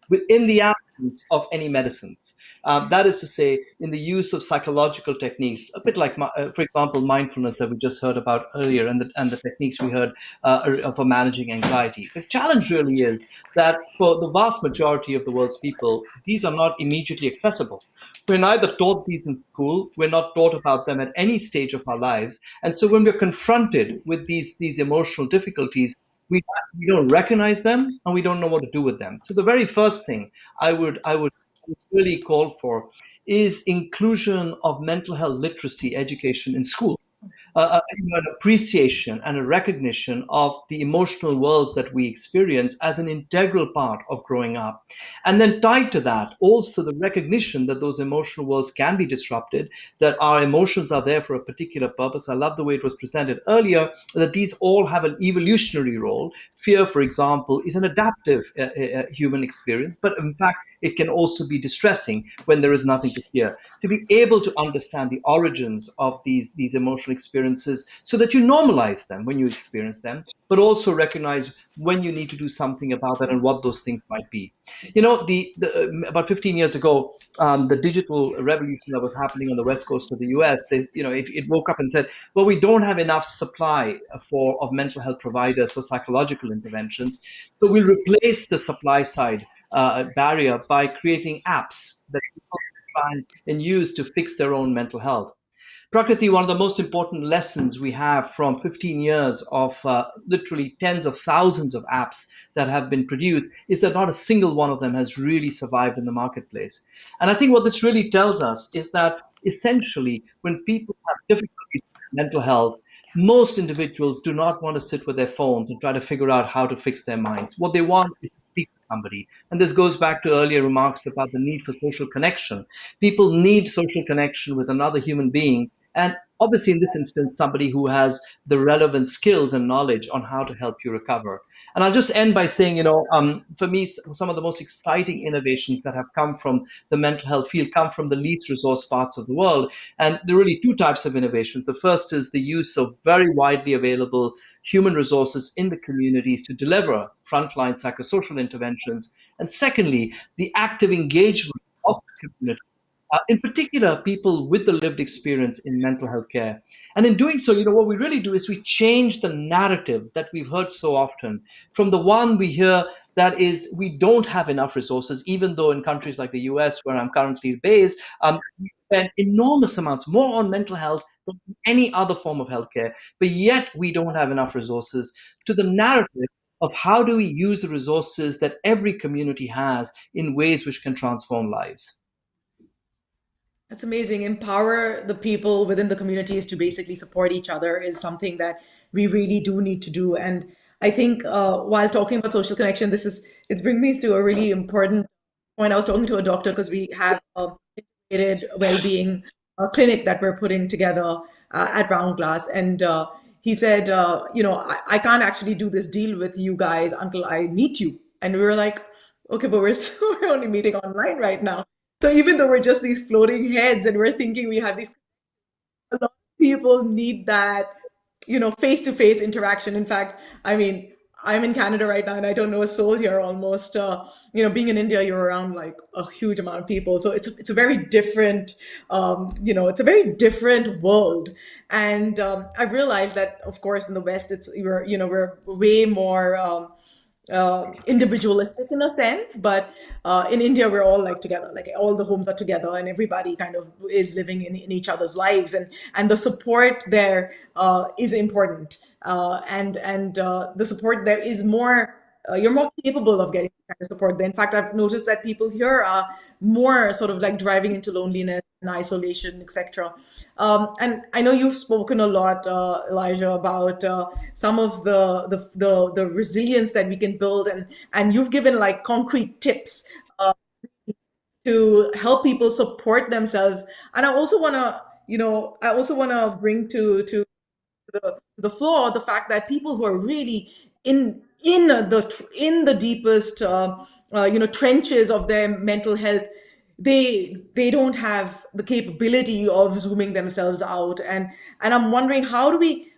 within the absence of any medicines. That is to say, in the use of psychological techniques, a bit like, for example, mindfulness that we just heard about earlier, and the techniques we heard for managing anxiety. The challenge really is that for the vast majority of the world's people, these are not immediately accessible. We're neither taught these in school, we're not taught about them at any stage of our lives. And so when we're confronted with these emotional difficulties, we, we don't recognize them and we don't know what to do with them. So the very first thing I would really call for is inclusion of mental health literacy education in school, an appreciation and a recognition of the emotional worlds that we experience as an integral part of growing up. And then tied to that, also the recognition that those emotional worlds can be disrupted, that our emotions are there for a particular purpose. I love the way it was presented earlier, that these all have an evolutionary role. Fear, for example, is an adaptive human experience, but in fact, it can also be distressing when there is nothing to fear. To be able to understand the origins of these emotional experiences so that you normalize them when you experience them, but also recognize when you need to do something about that and what those things might be. About 15 years ago, the digital revolution that was happening on the west coast of the US, it woke up and said, well, we don't have enough supply of mental health providers for psychological interventions, so we'll replace the supply side barrier by creating apps that people can try and use to fix their own mental health. Prakriti, one of the most important lessons we have from 15 years of literally tens of thousands of apps that have been produced is that not a single one of them has really survived in the marketplace. And I think what this really tells us is that essentially, when people have difficulties with mental health, most individuals do not want to sit with their phones and try to figure out how to fix their minds. What they want is to speak to somebody. And this goes back to earlier remarks about the need for social connection. People need social connection with another human being, and obviously, in this instance, somebody who has the relevant skills and knowledge on how to help you recover. And I'll just end by saying, for me, some of the most exciting innovations that have come from the mental health field come from the least resource parts of the world. And there are really two types of innovations. The first is the use of very widely available human resources in the communities to deliver frontline psychosocial interventions. And secondly, the active engagement of the community, in particular, people with the lived experience in mental health care. And in doing so, what we really do is we change the narrative that we've heard so often from the one we hear that is we don't have enough resources, even though in countries like the US, where I'm currently based, we spend enormous amounts more on mental health than any other form of healthcare, but yet we don't have enough resources, to the narrative of how do we use the resources that every community has in ways which can transform lives. That's amazing. Empower the people within the communities to basically support each other is something that we really do need to do. And I think while talking about social connection, it brings me to a really important point. I was talking to a doctor because we have a integrated well-being clinic that we're putting together at RoundGlass, and he said, I can't actually do this deal with you guys until I meet you. And we were like, okay, but we're only meeting online right now. So even though we're just these floating heads and we're thinking we have these, a lot of people need that, face-to-face interaction. In fact, I mean, I'm in Canada right now and I don't know a soul here almost. Being in India, you're around like a huge amount of people. So it's a very different, it's a very different world. And I've realized that, of course, in the West, we're way more individualistic in a sense, but in India we're all like together, like all the homes are together and everybody kind of is living in each other's lives, and the support there is important, and the support there is more, you're more capable of getting that kind of support. In fact, I've noticed that people here are more sort of like driving into loneliness and isolation, etc. And I know you've spoken a lot, Elijah, about some of the resilience that we can build, and you've given like concrete tips to help people support themselves. And I also want to, I also want to bring to the floor the fact that people who are really in the deepest trenches of their mental health, they don't have the capability of zooming themselves out, and I'm wondering,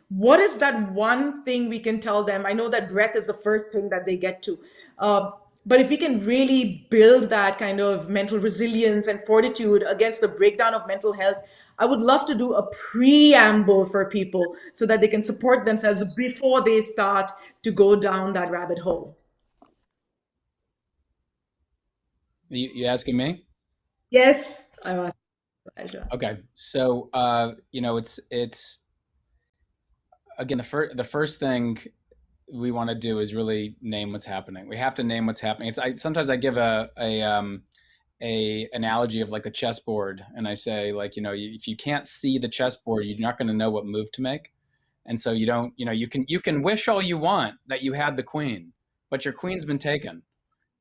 what is that one thing we can tell them? I know that breath is the first thing that they get to, uh, but if we can really build that kind of mental resilience and fortitude against the breakdown of mental health, I would love to do a preamble for people so that they can support themselves before they start to go down that rabbit hole. You asking me? Yes, I'm asking. Elijah. Okay. So, it's again, the first thing we want to do is really name what's happening. We have to name what's happening. Sometimes I give a analogy of like a chessboard, and I say, like, if you can't see the chessboard, you're not going to know what move to make. And so you don't, you can wish all you want that you had the queen, but your queen's been taken.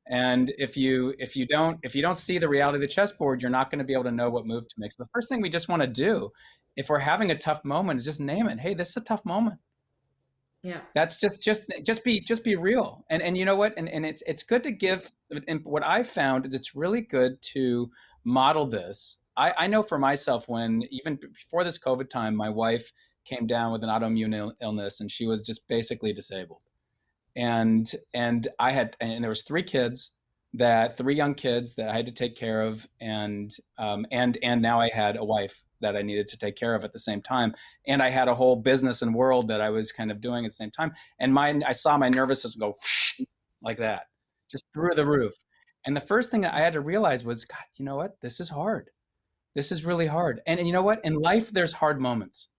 And if you don't see the reality of the chessboard, you're not going to be able to know what move to make. So the first thing we just want to do, if we're having a tough moment, is just name it. Hey, this is a tough moment. Yeah. That's just be real. And you know what? And it's good to give. And what I've found is it's really good to model this. I know for myself, when even before this COVID time, my wife came down with an autoimmune illness, and she was just basically disabled. And there was three young kids that I had to take care of, and now I had a wife that I needed to take care of at the same time, and I had a whole business and world that I was kind of doing at the same time, and I saw my nervous system go like that, just through the roof. And the first thing that I had to realize was, God, you know what? This is hard. This is really hard. And you know what? In life, there's hard moments.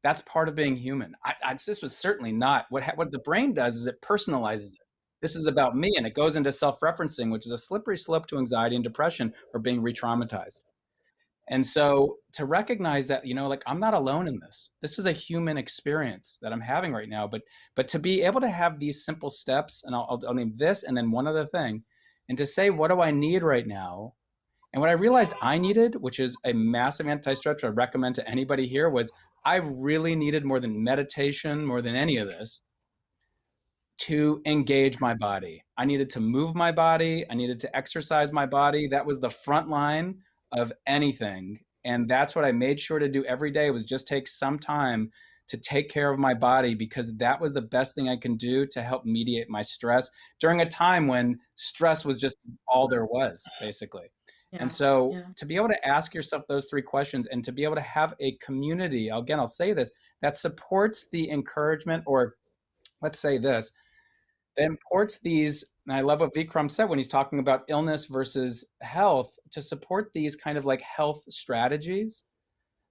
That's part of being human. This was certainly not what the brain does is it personalizes it. This is about me, and it goes into self-referencing, which is a slippery slope to anxiety and depression or being re-traumatized. And so to recognize that, like, I'm not alone in this. This is a human experience that I'm having right now. But to be able to have these simple steps, and I'll name this and then one other thing, and to say, what do I need right now? And what I realized I needed, which is a massive anti-stress I recommend to anybody here, was I really needed, more than meditation, more than any of this, to engage my body. I needed to move my body. I needed to exercise my body. That was the front line of anything. And that's what I made sure to do every day, was just take some time to take care of my body, because that was the best thing I can do to help mediate my stress during a time when stress was just all there was, basically. And Yeah. so Yeah. to be able to ask yourself those three questions, and to be able to have a community, again, I'll say this, that supports the encouragement, or let's say this, that supports these, and I love what Vikram said when he's talking about illness versus health, to support these kind of like health strategies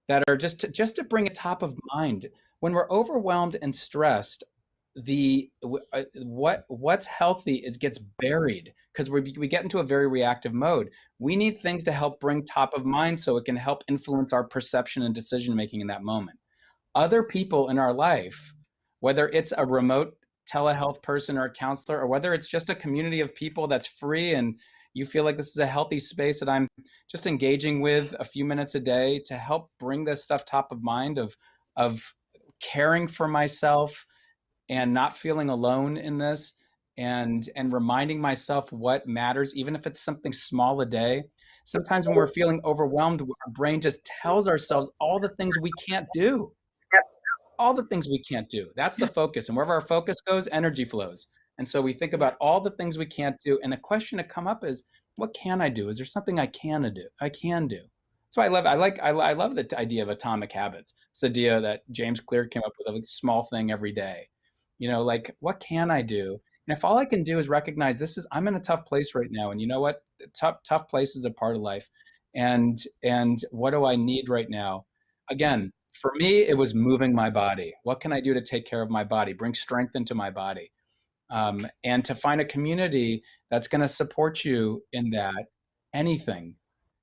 that are just to bring it top of mind. When we're overwhelmed and stressed, what's healthy is gets buried, because we get into a very reactive mode. We need things to help bring top of mind, so it can help influence our perception and decision making in that moment. Other people in our life, whether it's a remote telehealth person or a counselor, or whether it's just a community of people that's free, and you feel like this is a healthy space that I'm just engaging with a few minutes a day to help bring this stuff top of mind, of caring for myself and not feeling alone in this, and reminding myself what matters, even if it's something small a day. Sometimes when we're feeling overwhelmed, our brain just tells ourselves all the things we can't do, all the things we can't do. That's the focus. And wherever our focus goes, energy flows. And so we think Yeah. about all the things we can't do. And the question to come up is, what can I do? Is there something I can do? I can do. That's why I love the idea of atomic habits. It's the idea that James Clear came up with, a small thing every day. Like, what can I do? And if all I can do is recognize I'm in a tough place right now. And you know what? Tough place is a part of life. And what do I need right now? Again, for me, it was moving my body. What can I do to take care of my body, bring strength into my body? And to find a community that's going to support you in that, anything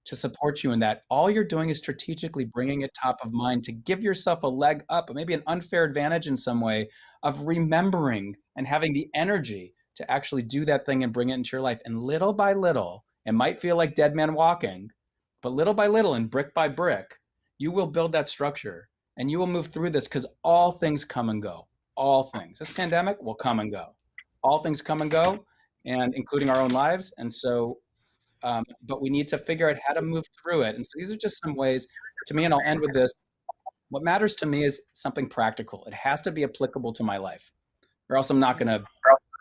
to support you in that. All you're doing is strategically bringing it top of mind to give yourself a leg up, maybe an unfair advantage in some way, of remembering and having the energy to actually do that thing and bring it into your life. And little by little, it might feel like dead man walking, but little by little and brick by brick, you will build that structure and you will move through this, because all things come and go. All things. This pandemic will come and go. All things come and go, and including our own lives. And so, but we need to figure out how to move through it. And so these are just some ways to me, and I'll end with this. What matters to me is something practical. It has to be applicable to my life, or else I'm not going to,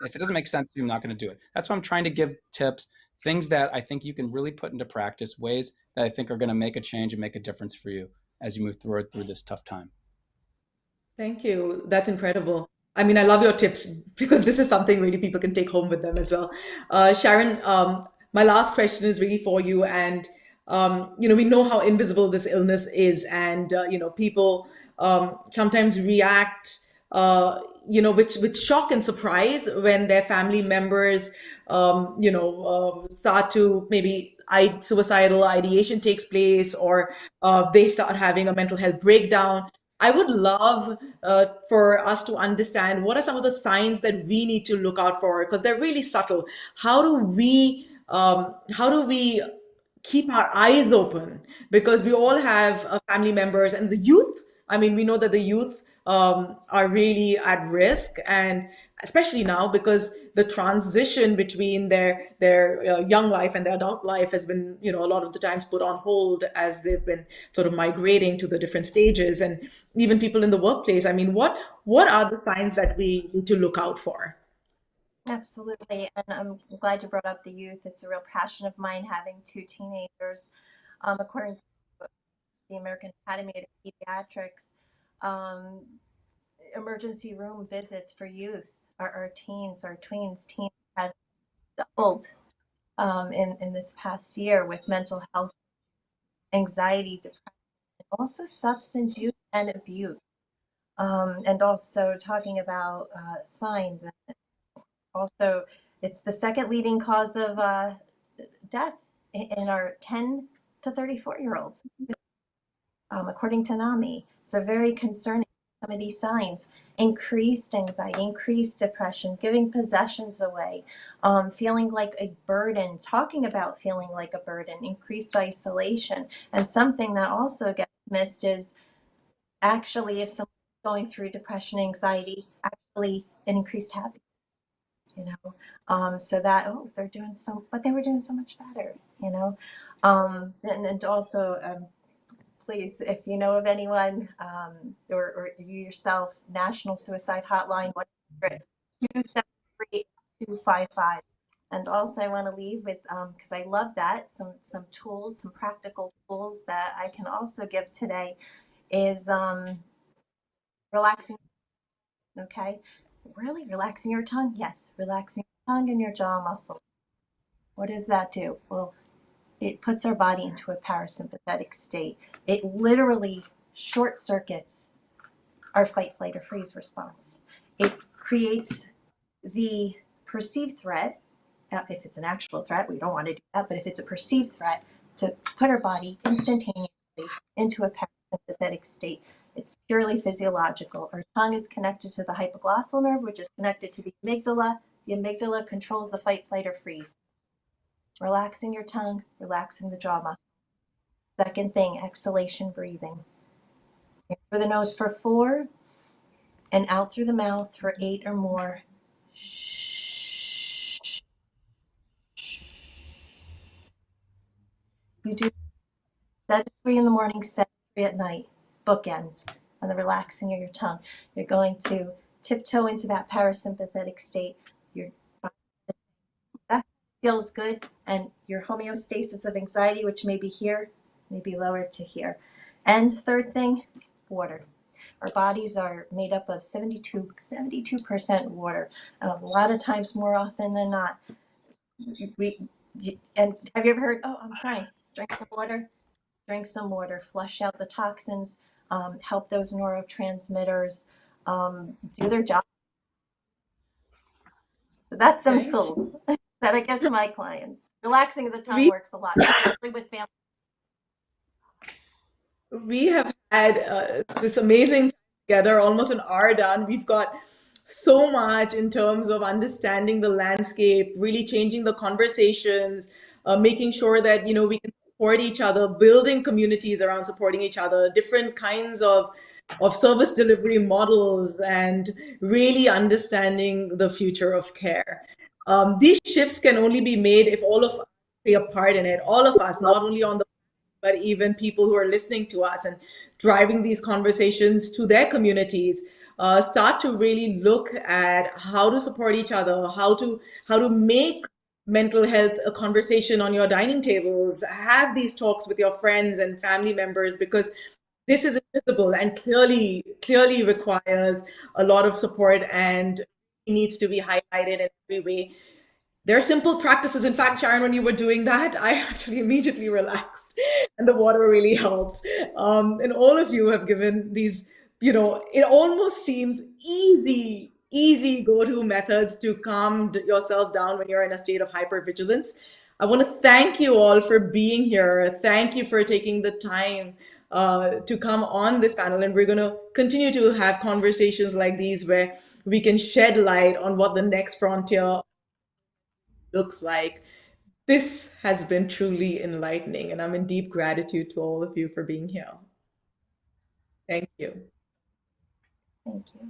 if it doesn't make sense to you, I'm not going to do it. That's why I'm trying to give tips, things that I think you can really put into practice, ways that I think are going to make a change and make a difference for you as you move through this tough time. Thank you. That's incredible. I mean, I love your tips because this is something really people can take home with them as well. Sharon, my last question is really for you. And, we know how invisible this illness is. And, people sometimes react, with shock and surprise when their family members, start to maybe suicidal ideation takes place, or they start having a mental health breakdown. I would love for us to understand what are some of the signs that we need to look out for, because they're really subtle. How do we keep our eyes open? Because we all have family members, and the youth. I mean, we know that the youth are really at risk, and especially now because the transition between their young life and their adult life has been, a lot of the times put on hold as they've been sort of migrating to the different stages, and even people in the workplace. I mean, what are the signs that we need to look out for? Absolutely. And I'm glad you brought up the youth. It's a real passion of mine having two teenagers. According to the American Academy of Pediatrics, um, emergency room visits for youth, our teens, our tweens, teens have doubled in this past year with mental health, anxiety, depression, and also substance use and abuse. And also talking about signs. And also, it's the second leading cause of death in our 10 to 34-year-olds, according to NAMI. So very concerning. Some of these signs: increased anxiety, increased depression, giving possessions away, feeling like a burden, talking about feeling like a burden, increased isolation. And something that also gets missed is actually, if someone's going through depression, anxiety, actually an increased happiness, so that, they're doing but they were doing so much better, and also, please, if you know of anyone, or you yourself, National Suicide Hotline, 1-800-273-255. And also, I want to leave with, because I love that, some tools, some practical tools that I can also give today is relaxing. Okay, really relaxing your tongue. Yes, relaxing your tongue and your jaw muscles. What does that do? Well, it puts our body into a parasympathetic state. It literally short circuits our fight, flight, or freeze response. It creates the perceived threat. If it's an actual threat, we don't want to do that, but if it's a perceived threat, to put our body instantaneously into a parasympathetic state. It's purely physiological. Our tongue is connected to the hypoglossal nerve, which is connected to the amygdala. The amygdala controls the fight, flight, or freeze. Relaxing your tongue, relaxing the jaw muscle. Second thing, exhalation breathing. In through the nose for 4, and out through the mouth for 8 or more. You do 7-3 in the morning, 7-3 at night, bookends, and the relaxing of your tongue. You're going to tiptoe into that parasympathetic state. That feels good, and your homeostasis of anxiety, which may be here, may be lowered to here. And third thing, water. Our bodies are made up of 72% water. And a lot of times, more often than not, and have you ever heard, I'm crying, drink some water? Drink some water, flush out the toxins, help those neurotransmitters do their job. So that's some tools that I give to my clients. Relaxing the tongue works a lot, especially with family. We have had this amazing time together, almost an hour done. We've got so much in terms of understanding the landscape, really changing the conversations, making sure that we can support each other, building communities around supporting each other, different kinds of service delivery models, and really understanding the future of care. These shifts can only be made if all of us play a part in it, all of us, not only on the but even people who are listening to us and driving these conversations to their communities, start to really look at how to support each other, how to make mental health a conversation on your dining tables, have these talks with your friends and family members, because this is invisible and clearly requires a lot of support and needs to be highlighted in every way. There are simple practices. In fact, Sharon, when you were doing that, I actually immediately relaxed and the water really helped. And all of you have given these, it almost seems easy go-to methods to calm yourself down when you're in a state of hypervigilance. I want to thank you all for being here. Thank you for taking the time to come on this panel. And we're going to continue to have conversations like these where we can shed light on what the next frontier looks like. This has been truly enlightening, and I'm in deep gratitude to all of you for being here. Thank you. Thank you.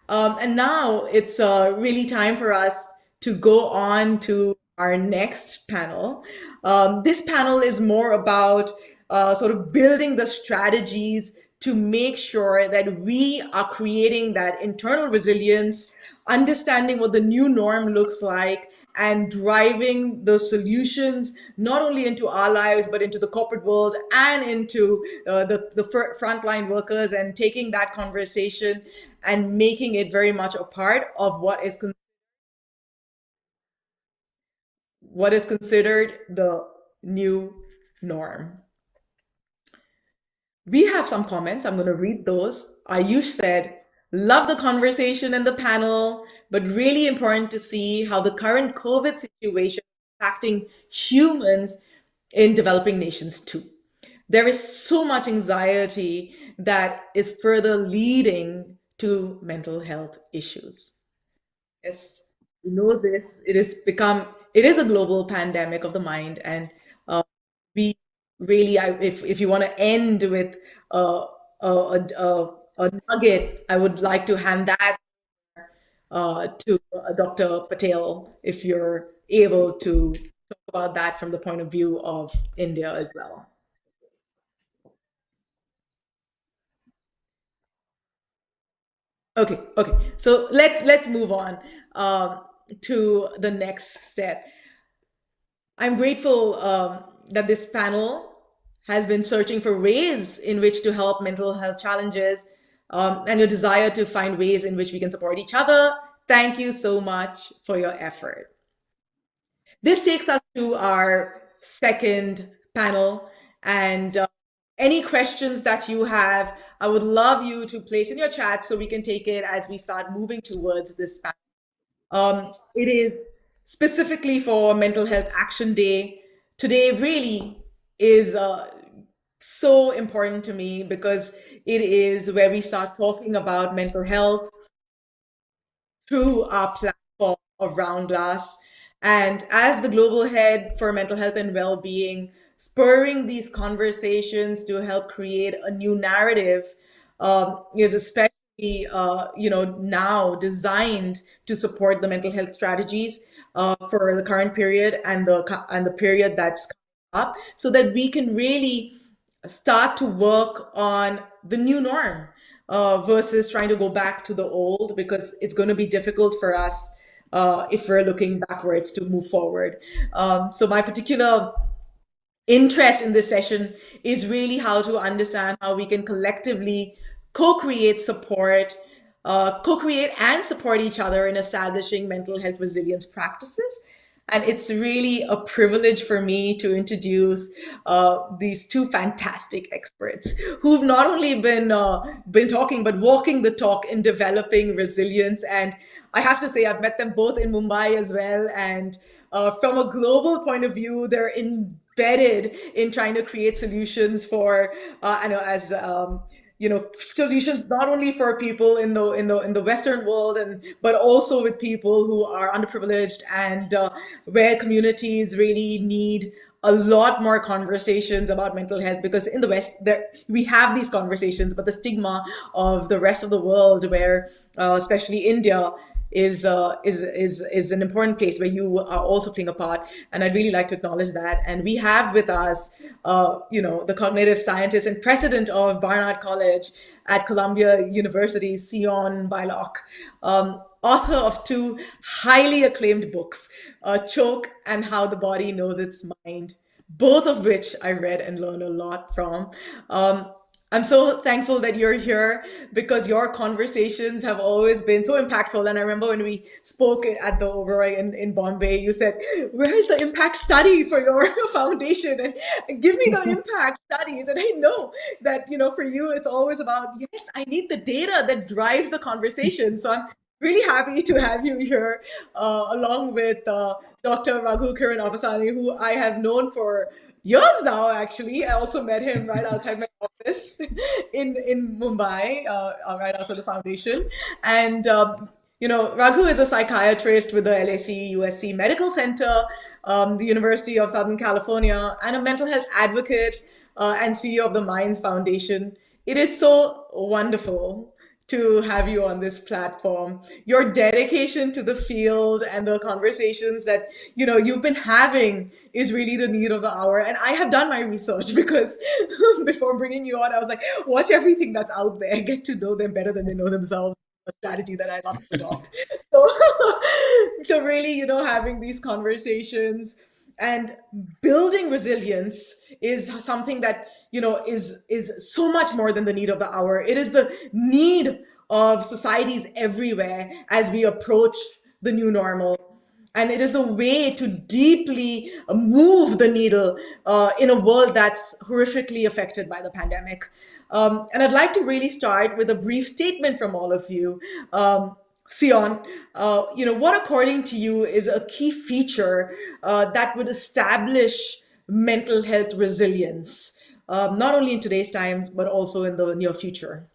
And now it's really time for us to go on to our next panel. This panel is more about sort of building the strategies to make sure that we are creating that internal resilience, understanding what the new norm looks like, and driving the solutions not only into our lives but into the corporate world and into the frontline workers, and taking that conversation and making it very much a part of what is considered the new norm. We have some comments. I'm going to read those. Ayush said, love the conversation and the panel, but really important to see how the current COVID situation is impacting humans in developing nations too. There is so much anxiety that is further leading to mental health issues. Yes, we know this. It is a global pandemic of the mind, and we really, if you want to end with a nugget, I would like to hand that to Dr. Patel, if you're able to talk about that from the point of view of India as well. Okay. So let's move on to the next step. I'm grateful that this panel has been searching for ways in which to help mental health challenges, and your desire to find ways in which we can support each other. Thank you so much for your effort. This takes us to our second panel, and any questions that you have, I would love you to place in your chat so we can take it as we start moving towards this panel. It is specifically for Mental Health Action Day. Today really is so important to me because it is where we start talking about mental health through our platform of RoundGlass. And as the global head for mental health and well-being, spurring these conversations to help create a new narrative is especially now designed to support the mental health strategies for the current period and the period that's coming up, so that we can really start to work on the new norm versus trying to go back to the old, because it's going to be difficult for us if we're looking backwards to move forward. So my particular interest in this session is really how to understand how we can collectively co-create and support each other in establishing mental health resilience practices. And it's really a privilege for me to introduce these two fantastic experts who've not only been talking, but walking the talk in developing resilience. And I have to say, I've met them both in Mumbai as well. And from a global point of view, they're embedded in trying to create solutions for, I know, as solutions not only for people in the Western world, but also with people who are underprivileged, and where communities really need a lot more conversations about mental health, because in the West we have these conversations, but the stigma of the rest of the world, where especially India is an important place where you are also playing a part. And I'd really like to acknowledge that. And we have with us, the cognitive scientist and president of Barnard College at Columbia University, Sion Bylock, author of two highly acclaimed books, Choke and How the Body Knows Its Mind, both of which I read and learned a lot from. I'm so thankful that you're here, because your conversations have always been so impactful. And I remember when we spoke at the Oberoi in Bombay, you said, "Where's the impact study for your foundation? And give me the impact studies." And I know that, for you, it's always about, yes, I need the data that drives the conversation. So I'm really happy to have you here, along with Dr. Raghu Kiran Apasani, who I have known for years now. Actually, I also met him right outside my office in Mumbai, right outside the foundation. And Raghu is a psychiatrist with the LAC USC Medical Center, the University of Southern California, and a mental health advocate, and CEO of the Minds Foundation. It is so wonderful to have you on this platform. Your dedication to the field and the conversations that you've been having is really the need of the hour. And I have done my research, because before bringing you on, I was like, watch everything that's out there, get to know them better than they know themselves. A strategy that I love to adopt. So, so really, having these conversations and building resilience is something that is so much more than the need of the hour. It is the need of societies everywhere as we approach the new normal. And it is a way to deeply move the needle in a world that's horrifically affected by the pandemic. And I'd like to really start with a brief statement from all of you. Sion, what according to you is a key feature that would establish mental health resilience, not only in today's times, but also in the near future?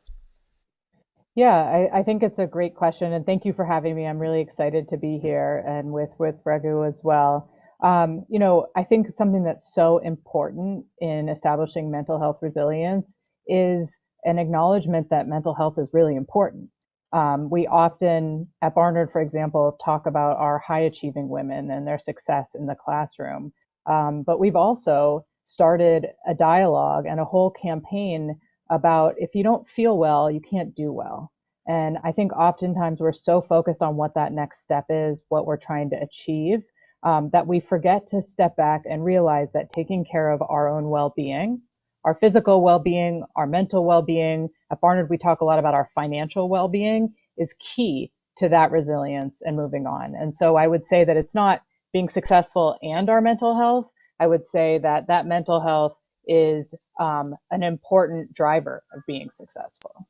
Yeah, I think it's a great question, and thank you for having me. I'm really excited to be here and with Raghu as well. I think something that's so important in establishing mental health resilience is an acknowledgement that mental health is really important. We often, at Barnard, for example, talk about our high achieving women and their success in the classroom. But we've also started a dialogue and a whole campaign about, if you don't feel well, you can't do well. And I think oftentimes we're so focused on what that next step is, what we're trying to achieve, that we forget to step back and realize that taking care of our own well-being, our physical well-being, our mental well-being, at Barnard we talk a lot about our financial well-being, is key to that resilience and moving on. And so I would say that it's not being successful and our mental health. I would say that that mental health is an important driver of being successful.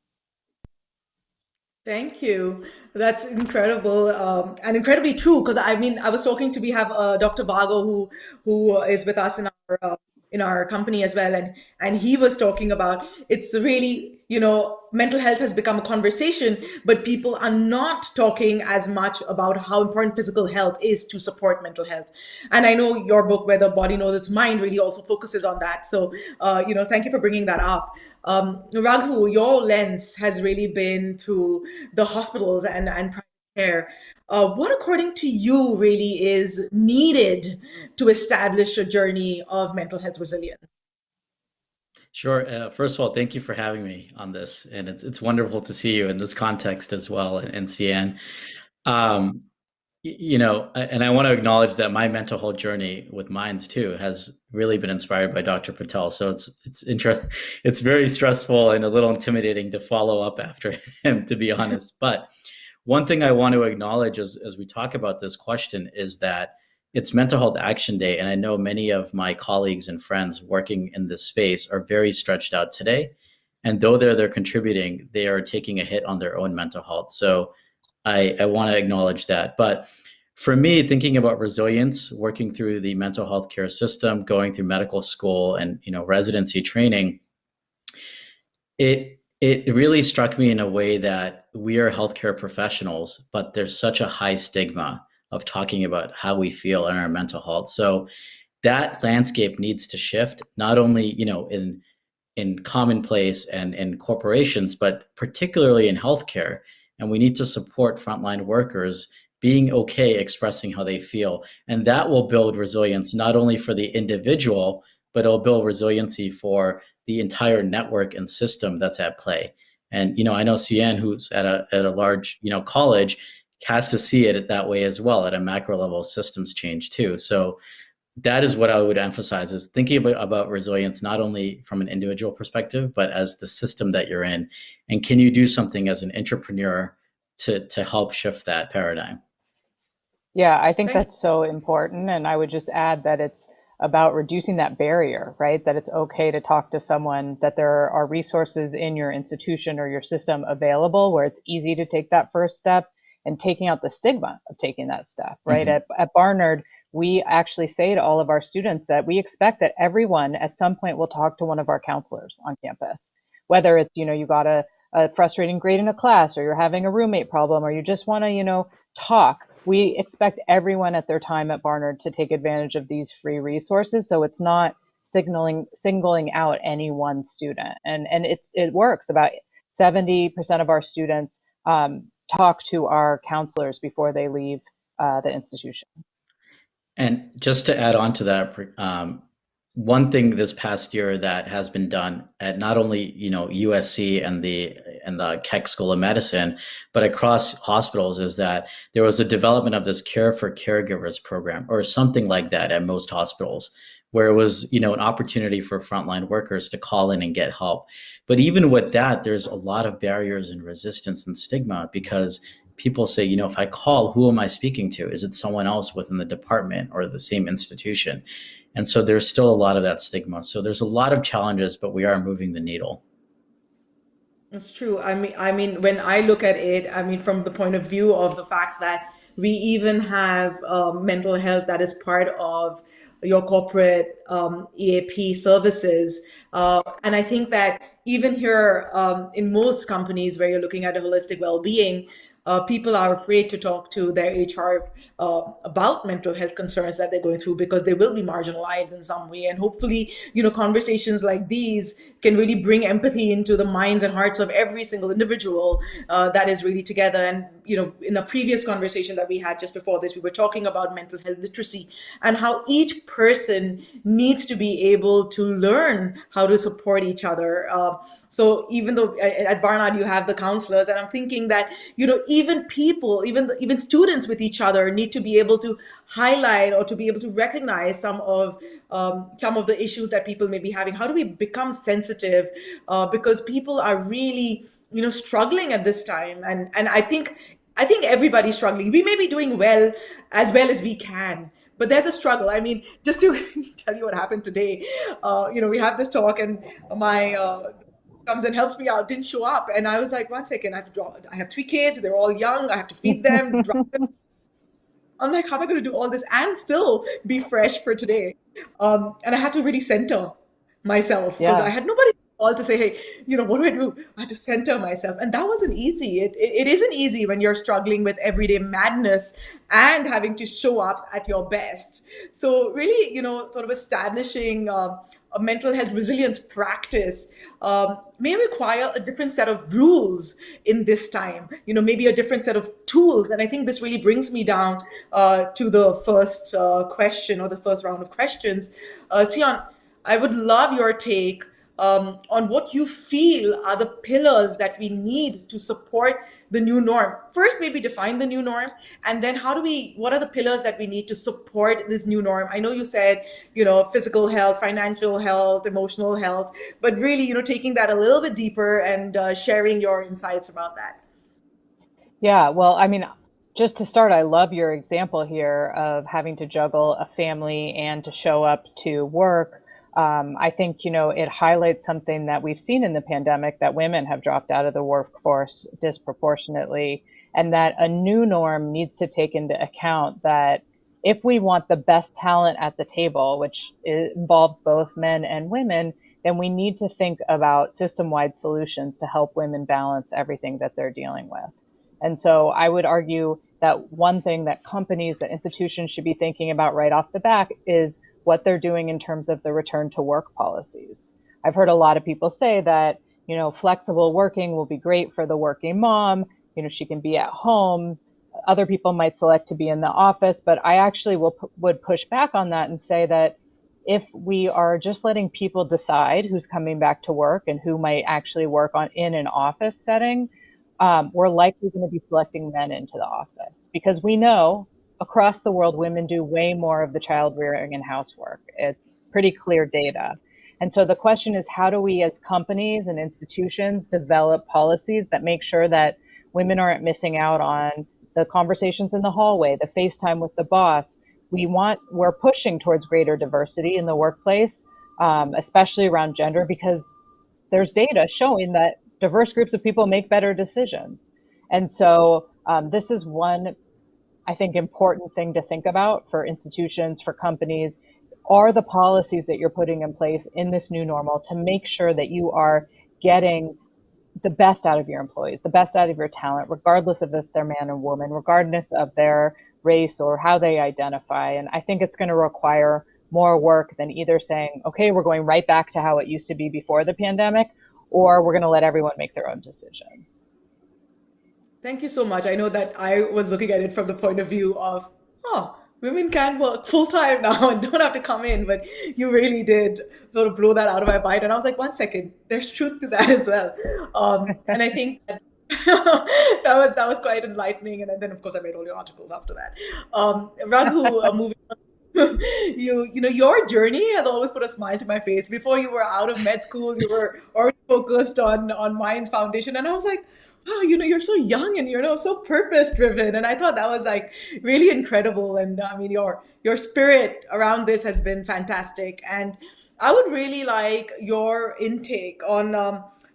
Thank you. That's incredible, and incredibly true. Because I was talking to, we have Dr. Vago, who is with us in our company as well, and he was talking about, it's really, mental health has become a conversation, but people are not talking as much about how important physical health is to support mental health. And I know your book, Where the Body Knows Its Mind, really also focuses on that. So, thank you for bringing that up. Raghu, your lens has really been through the hospitals and private care. What, according to you, really is needed to establish a journey of mental health resilience? Sure. First of all, thank you for having me on this, and it's wonderful to see you in this context as well, and CN. Um, and I want to acknowledge that my mental health journey with Minds too has really been inspired by Dr. Patel. So it's very stressful and a little intimidating to follow up after him, to be honest. But one thing I want to acknowledge as we talk about this question is that it's Mental Health Action Day, and I know many of my colleagues and friends working in this space are very stretched out today. And though they're contributing, they are taking a hit on their own mental health. So I want to acknowledge that. But for me, thinking about resilience, working through the mental health care system, going through medical school and residency training, it It really struck me in a way that we are healthcare professionals, but there's such a high stigma of talking about how we feel and our mental health. So that landscape needs to shift, not only, in commonplace and in corporations, but particularly in healthcare. And we need to support frontline workers being okay expressing how they feel. And that will build resilience not only for the individual, but it'll build resiliency for the entire network and system that's at play. And I know Cian, who's at a large college, has to see it that way as well at a macro level. Systems change too. So that is what I would emphasize, is thinking about resilience, not only from an individual perspective, but as the system that you're in. And can you do something as an entrepreneur to help shift that paradigm? Yeah, I think Thank that's so important. And I would just add that it's about reducing that barrier, right? That it's okay to talk to someone, that there are resources in your institution or your system available where it's easy to take that first step, and taking out the stigma of taking that step, right? Mm-hmm. At Barnard, we actually say to all of our students that we expect that everyone at some point will talk to one of our counselors on campus, whether it's, you got a frustrating grade in a class, or you're having a roommate problem, or you just want to, talk. We expect everyone at their time at Barnard to take advantage of these free resources. So it's not singling out any one student. And it works. About 70% of our students talk to our counselors before they leave the institution. And just to add on to that, one thing this past year that has been done at not only USC and the Keck School of Medicine, but across hospitals, is that there was a development of this Care for Caregivers program, or something like that, at most hospitals, where it was an opportunity for frontline workers to call in and get help. But even with that, there's a lot of barriers and resistance and stigma, because people say, if I call, who am I speaking to? Is it someone else within the department or the same institution? And so there's still a lot of that stigma. So there's a lot of challenges, but we are moving the needle. It's true. I mean, when I look at it, I mean, from the point of view of the fact that we even have mental health that is part of your corporate EAP services, and I think that even here in most companies where you're looking at a holistic well-being, people are afraid to talk to their HR about mental health concerns that they're going through, because they will be marginalized in some way. And hopefully, conversations like these can really bring empathy into the minds and hearts of every single individual that is really together. And, in a previous conversation that we had just before this, we were talking about mental health literacy and how each person needs to be able to learn how to support each other. So even though at Barnard you have the counselors, and I'm thinking that, even people, even students with each other need to be able to highlight or to be able to recognize some of the issues that people may be having. How do we become sensitive? Because people are really, struggling at this time, and I think everybody's struggling. We may be doing well as we can, but there's a struggle. I mean, just to tell you what happened today, we have this talk, and my comes and helps me out didn't show up, and I was like, 1 second, I have 3 kids, they're all young, I have to feed them, drive them. I'm like, how am I going to do all this and still be fresh for today? And I had to really center myself, because I Yeah. had nobody to call to say, hey, what do I do? I had to center myself. And that wasn't easy. It isn't easy when you're struggling with everyday madness and having to show up at your best. So really, sort of establishing a mental health resilience practice may require a different set of rules in this time, maybe a different set of tools. And I think this really brings me down to the first question, or the first round of questions. Sion, I would love your take on what you feel are the pillars that we need to support the new norm. First, maybe define the new norm, and then what are the pillars that we need to support this new norm? I know you said, physical health, financial health, emotional health, but really, taking that a little bit deeper and sharing your insights about that. Yeah, well, I mean, just to start, I love your example here of having to juggle a family and to show up to work. I think, it highlights something that we've seen in the pandemic, that women have dropped out of the workforce disproportionately, and that a new norm needs to take into account that if we want the best talent at the table, which involves both men and women, then we need to think about system-wide solutions to help women balance everything that they're dealing with. And so I would argue that one thing that companies, that institutions should be thinking about right off the bat is what they're doing in terms of the return to work policies. I've heard a lot of people say that, flexible working will be great for the working mom. She can be at home. Other people might select to be in the office, but I actually would push back on that and say that if we are just letting people decide who's coming back to work and who might actually work in an office setting, we're likely going to be selecting men into the office, because we know across the world women do way more of the child rearing and housework. It's pretty clear data. And so the question is, how do we as companies and institutions develop policies that make sure that women aren't missing out on the conversations in the hallway, the FaceTime with the boss? We're pushing towards greater diversity in the workplace, especially around gender, because there's data showing that diverse groups of people make better decisions. And so this is one, I think, important thing to think about for institutions, for companies. Are the policies that you're putting in place in this new normal to make sure that you are getting the best out of your employees, the best out of your talent, regardless of if they're man or woman, regardless of their race or how they identify. And I think it's going to require more work than either saying, okay, we're going right back to how it used to be before the pandemic, or we're going to let everyone make their own decisions. Thank you so much. I know that I was looking at it from the point of view of, women can work full time now and don't have to come in, but you really did sort of blow that out of my mind. And I was like, 1 second, there's truth to that as well. And I think that that was quite enlightening. And then, of course, I read all your articles after that. Raghu, moving on. Your journey has always put a smile to my face. Before you were out of med school, you were already focused on Minds Foundation, and I was like, wow, you're so young and you're so purpose driven, and I thought that was like really incredible. And I mean, your spirit around this has been fantastic, and I would really like your intake on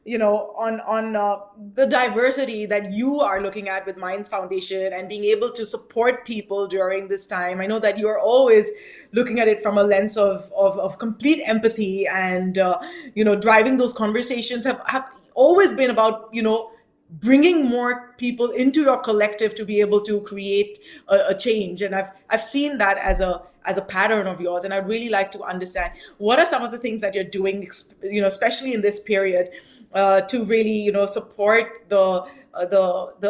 the diversity that you are looking at with Minds Foundation and being able to support people during this time. I know that you are always looking at it from a lens of complete empathy, and driving those conversations have always been about bringing more people into your collective to be able to create a change. And I've seen that as a pattern of yours, and I'd really like to understand what are some of the things that you're doing, especially in this period, to really support the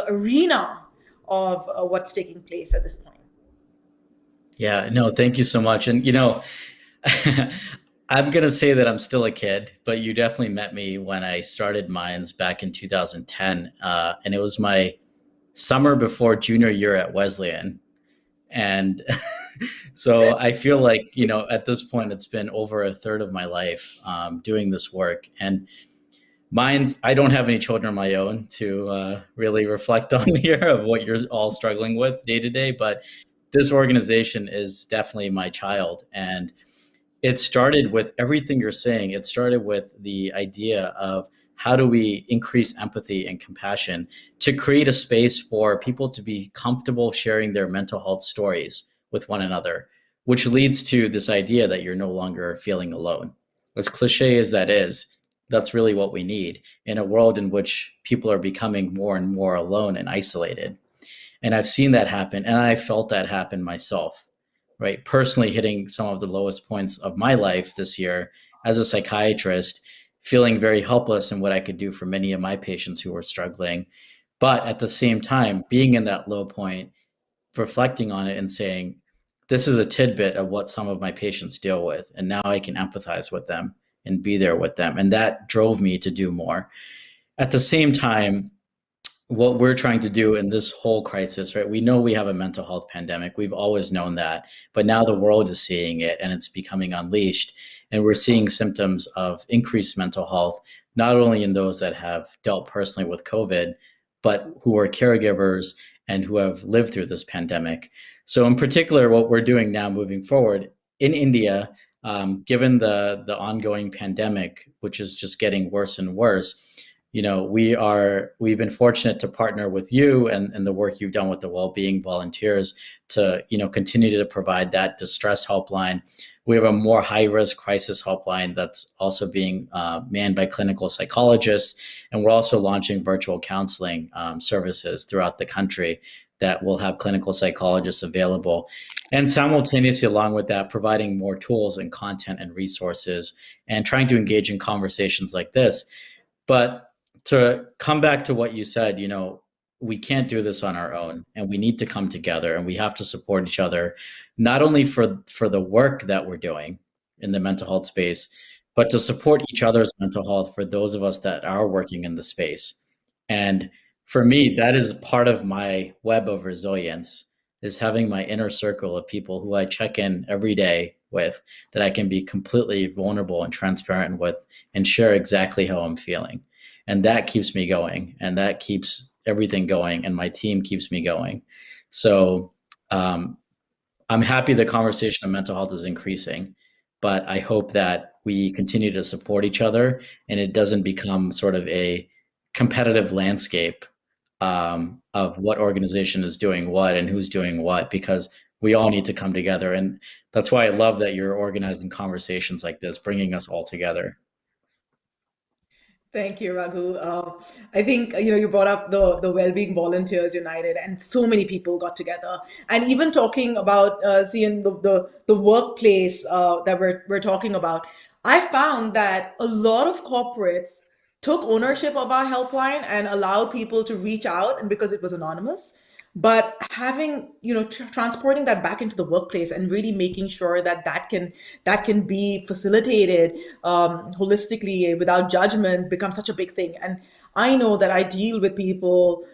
arena of what's taking place at this point. Yeah, no, thank you so much. And I'm going to say that I'm still a kid, but you definitely met me when I started Minds back in 2010. And it was my summer before junior year at Wesleyan. And so I feel like, at this point, it's been over a third of my life doing this work. And Minds, I don't have any children of my own to really reflect on here of what you're all struggling with day to day. But this organization is definitely my child. And it started with everything you're saying. It started with the idea of how do we increase empathy and compassion to create a space for people to be comfortable sharing their mental health stories with one another, which leads to this idea that you're no longer feeling alone. As cliche as that is, that's really what we need in a world in which people are becoming more and more alone and isolated. And I've seen that happen, and I felt that happen myself. Right, personally hitting some of the lowest points of my life this year as a psychiatrist, feeling very helpless in what I could do for many of my patients who were struggling. But at the same time, being in that low point, reflecting on it and saying, this is a tidbit of what some of my patients deal with. And now I can empathize with them and be there with them. And that drove me to do more. At the same time, what we're trying to do in this whole crisis, right? We know we have a mental health pandemic. We've always known that, but now the world is seeing it and it's becoming unleashed. And we're seeing symptoms of increased mental health, not only in those that have dealt personally with COVID, but who are caregivers and who have lived through this pandemic. So in particular, what we're doing now moving forward in India, given the ongoing pandemic, which is just getting worse and worse, we've been fortunate to partner with you and the work you've done with the well-being volunteers to, continue to provide that distress helpline We have a more high-risk crisis helpline that's also being manned by clinical psychologists. And we're also launching virtual counseling services throughout the country that will have clinical psychologists available. And simultaneously, along with that, providing more tools and content and resources and trying to engage in conversations like this. But to come back to what you said, we can't do this on our own, and we need to come together, and we have to support each other, not only for the work that we're doing in the mental health space, but to support each other's mental health for those of us that are working in the space. And for me, that is part of my web of resilience, is having my inner circle of people who I check in every day with, that I can be completely vulnerable and transparent with and share exactly how I'm feeling. And that keeps me going, and that keeps everything going, and my team keeps me going. So I'm happy the conversation of mental health is increasing, but I hope that we continue to support each other and it doesn't become sort of a competitive landscape of what organization is doing what and who's doing what, because we all need to come together. And that's why I love that you're organizing conversations like this, bringing us all together. Thank you, Raghu. I think you brought up the Wellbeing Volunteers United, and so many people got together. And even talking about seeing the workplace that we're talking about, I found that a lot of corporates took ownership of our helpline and allowed people to reach out, and because it was anonymous. But having transporting that back into the workplace and really making sure that that can be facilitated holistically without judgment becomes such a big thing. And I know that I deal with people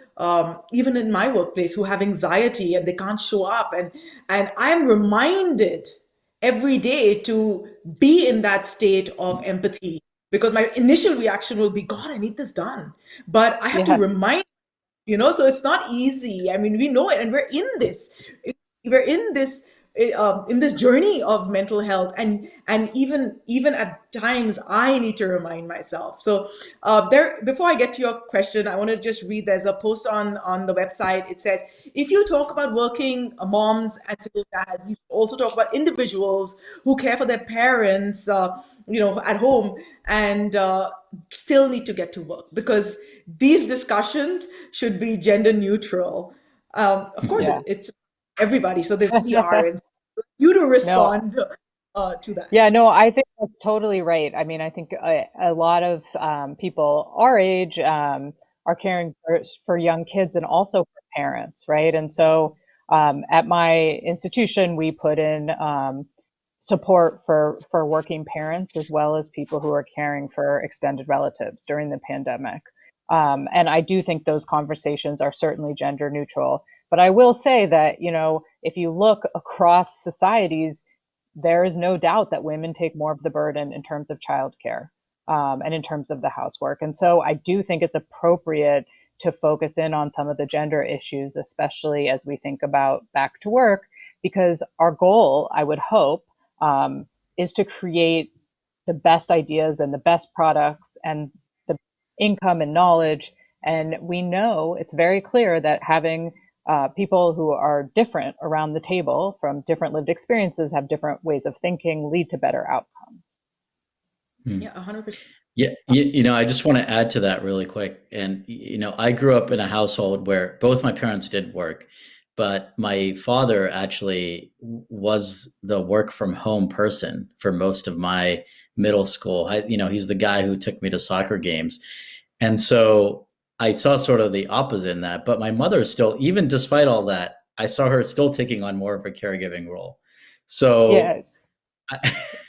even in my workplace who have anxiety and they can't show up, and I'm reminded every day to be in that state of empathy, because my initial reaction will be, God, I need this done, but I have to Yeah. remind, so it's not easy. I mean, we know it, and we're in this journey of mental health, and even at times I need to remind myself. So there, before I get to your question, I want to just read. There's a post on the website. It says, if you talk about working moms and single dads, you also talk about individuals who care for their parents at home, and still need to get to work, because these discussions should be gender neutral. Of course, Yeah. it's everybody, so they really are. And you to No, respond to that. yeah, no, I think that's totally right. I mean, I think a lot of people our age are caring for young kids and also for parents, right? And so at my institution, we put in support for working parents as well as people who are caring for extended relatives during the pandemic. And I do think those conversations are certainly gender neutral. But I will say that, if you look across societies, there is no doubt that women take more of the burden in terms of childcare and in terms of the housework. And so I do think it's appropriate to focus in on some of the gender issues, especially as we think about back to work, because our goal, I would hope, is to create the best ideas and the best products and the income and knowledge. And we know it's very clear that having people who are different around the table from different lived experiences, have different ways of thinking, lead to better outcomes. Yeah, 100%. Yeah, I just want to add to that really quick. And, I grew up in a household where both my parents did work, but my father actually was the work from home person for most of my middle school. He's the guy who took me to soccer games. And so I saw sort of the opposite in that. But my mother still, even despite all that, I saw her still taking on more of a caregiving role. So, Yes,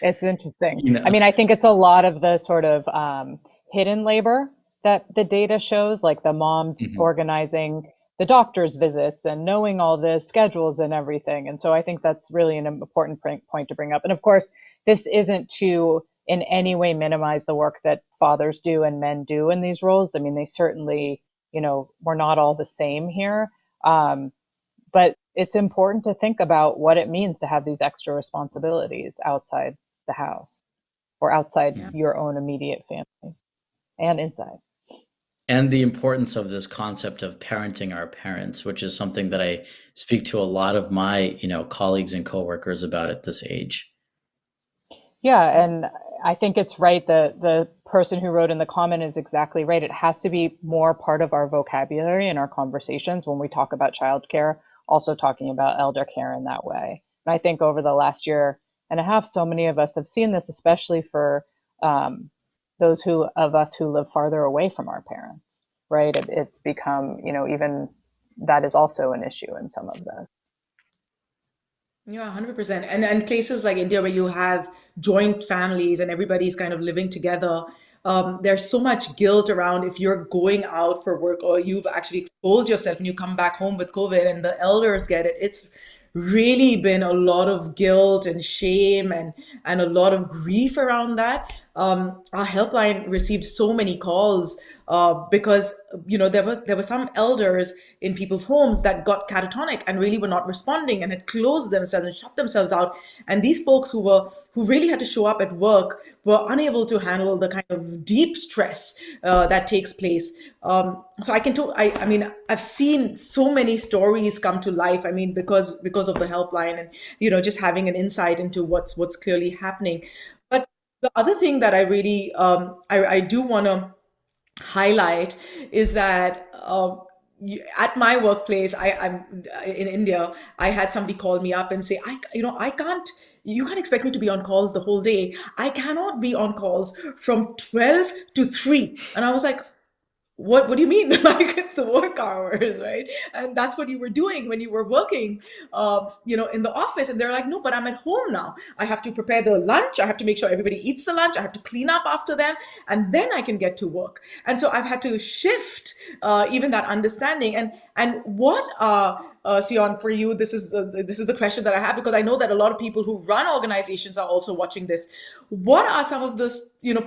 it's interesting. you know, I mean, I think it's a lot of the sort of hidden labor that the data shows, like the moms mhm. organizing the doctor's visits and knowing all the schedules and everything. And so I think that's really an important point to bring up. And of course, this isn't to in any way minimize the work that fathers do and men do in these roles. I mean, they certainly, we're not all the same here. But it's important to think about what it means to have these extra responsibilities outside the house or outside Yeah. your own immediate family and inside. And the importance of this concept of parenting our parents, which is something that I speak to a lot of my, colleagues and coworkers about at this age. Yeah, and I think it's right. The person who wrote in the comment is exactly right. It has to be more part of our vocabulary and our conversations when we talk about childcare, also talking about elder care in that way. And I think over the last year and a half, so many of us have seen this, especially for those of us who live farther away from our parents, right? It's become, even that is also an issue in some of this. Yeah, 100%. And places like India where you have joint families and everybody's kind of living together, there's so much guilt around if you're going out for work or you've actually exposed yourself and you come back home with COVID and the elders get it. It's really been a lot of guilt and shame and a lot of grief around that. Our helpline received so many calls because there were some elders in people's homes that got catatonic and really were not responding and had closed themselves and shut themselves out. And these folks who really had to show up at work were unable to handle the kind of deep stress that takes place. So I mean, I've seen so many stories come to life. I mean, because of the helpline and just having an insight into what's clearly happening. But the other thing that I really I do want to highlight is that at my workplace, I'm in India. I had somebody call me up and say, I can't. You can't expect me to be on calls the whole day. I cannot be on calls from 12 to 3. And I was like, what do you mean? Like, it's the work hours, right? And that's what you were doing when you were working in the office. And they're like, no, but I'm at home now. I have to prepare the lunch. I have to make sure everybody eats the lunch. I have to clean up after them, and then I can get to work. And so I've had to shift even that understanding. And what Sion, for you, this is the question that I have, because I know that a lot of people who run organizations are also watching this. What are some of the